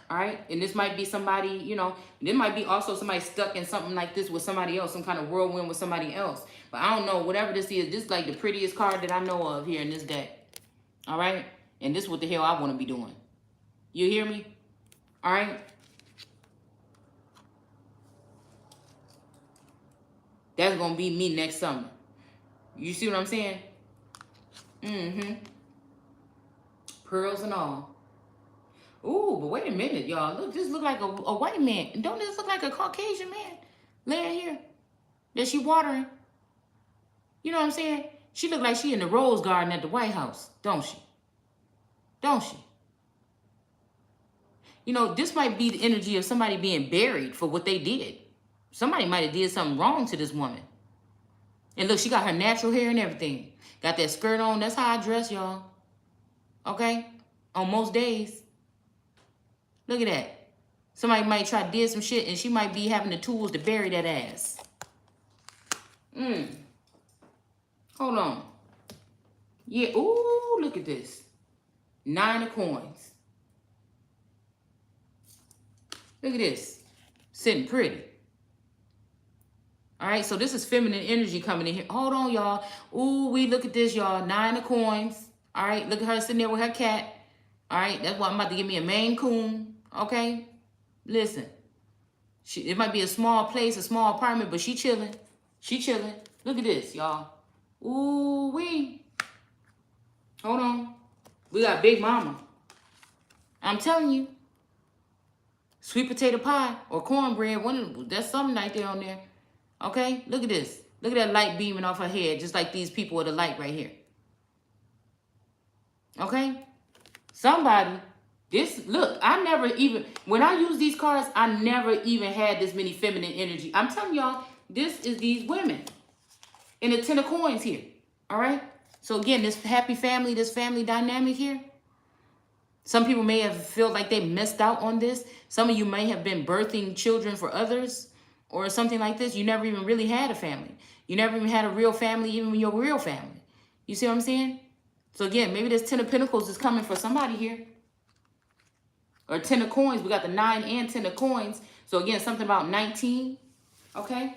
All right? And this might be somebody, there might be also somebody stuck in something like this with somebody else, some kind of whirlwind with somebody else. But I don't know, whatever this is like the prettiest card that I know of here in this deck. All right? And this is what the hell I want to be doing. You hear me? All right? That's going to be me next summer. You see what I'm saying? Mm-hmm. Pearls and all. Ooh, but wait a minute, y'all. Look, this look like a white man. Don't this look like a Caucasian man laying here that she watering? You know what I'm saying? She look like she in the Rose Garden at the White House, don't she? Don't she? This might be the energy of somebody being buried for what they did. Somebody might have did something wrong to this woman. And look, she got her natural hair and everything. Got that skirt on. That's how I dress, y'all. Okay? On most days. Look at that. Somebody might try to do some shit and she might be having the tools to bury that ass. Hold on. Yeah. Ooh, look at this. 9 of coins. Look at this. Sitting pretty. All right, so this is feminine energy coming in here. Hold on, y'all. Ooh, we look at this, y'all. 9 of coins. All right, look at her sitting there with her cat. All right, that's why I'm about to give me a Maine Coon. Okay, listen. It might be a small place, a small apartment, but she chilling. She chilling. Look at this, y'all. Ooh, wee. Hold on. We got Big Mama. I'm telling you. Sweet potato pie or cornbread. That's something right there on there. Okay? Look at this. Look at that light beaming off her head, just like these people with the light right here. Okay? Somebody, look, I never even, when I use these cards, I never even had this many feminine energy. I'm telling y'all, this is these women in the 10 of coins here. All right? So again, this happy family, this family dynamic here. Some people may have felt like they missed out on this. Some of you may have been birthing children for others or something like this. You never even really had a family. You never even had a real family, even when you're a real family. You see what I'm saying? So again, maybe this 10 of Pentacles is coming for somebody here. Or 10 of coins. We got the 9 and 10 of coins. So again, something about 19. Okay?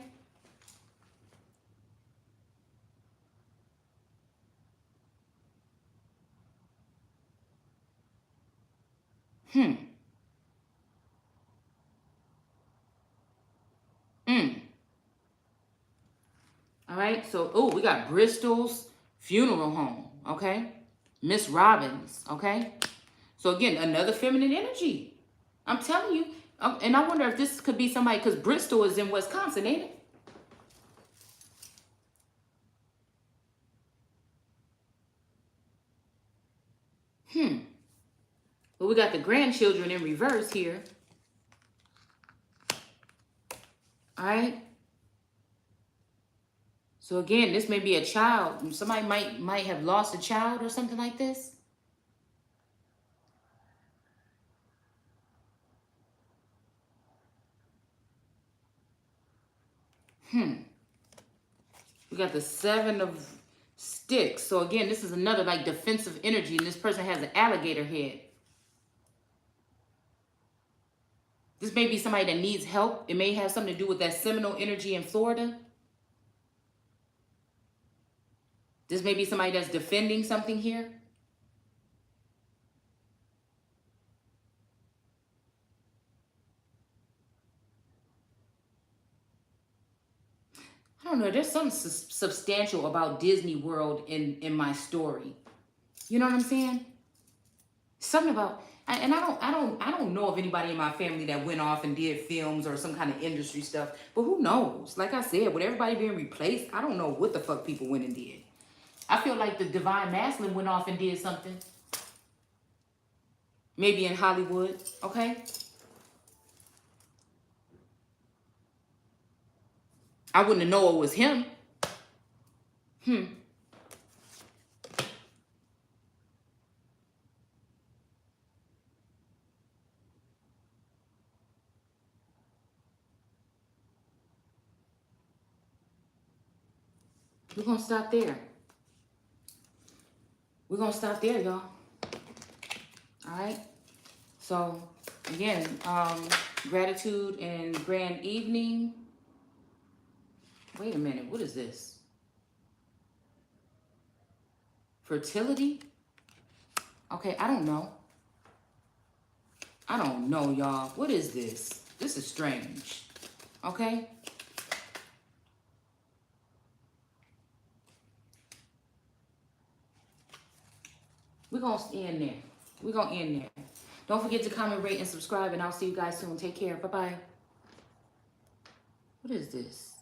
All right, so, oh, we got Bristol's funeral home, okay? Miss Robbins, okay? So, again, another feminine energy. I'm telling you. And I wonder if this could be somebody, because Bristol is in Wisconsin, ain't it? But we got the grandchildren in reverse here. All right? So again, this may be a child. Somebody might have lost a child or something like this. We got the 7 of sticks. So again, this is another like defensive energy, and this person has an alligator head. This may be somebody that needs help. It may have something to do with that Seminole energy in Florida. This may be somebody that's defending something here. I don't know. There's something substantial about Disney World in my story. You know what I'm saying? Something about, and I don't know of anybody in my family that went off and did films or some kind of industry stuff. But who knows? Like I said, with everybody being replaced, I don't know what the fuck people went and did. I feel like the Divine Masculine went off and did something. Maybe in Hollywood, okay? I wouldn't have known it was him. We're going to stop there. We're going to stop there, y'all. All right? So, again, gratitude and grand evening. Wait a minute. What is this? Fertility? Okay, I don't know. I don't know, y'all. What is this? This is strange. Okay? We're going to end there. We're going to end there. Don't forget to comment, rate, and subscribe, and I'll see you guys soon. Take care. Bye-bye. What is this?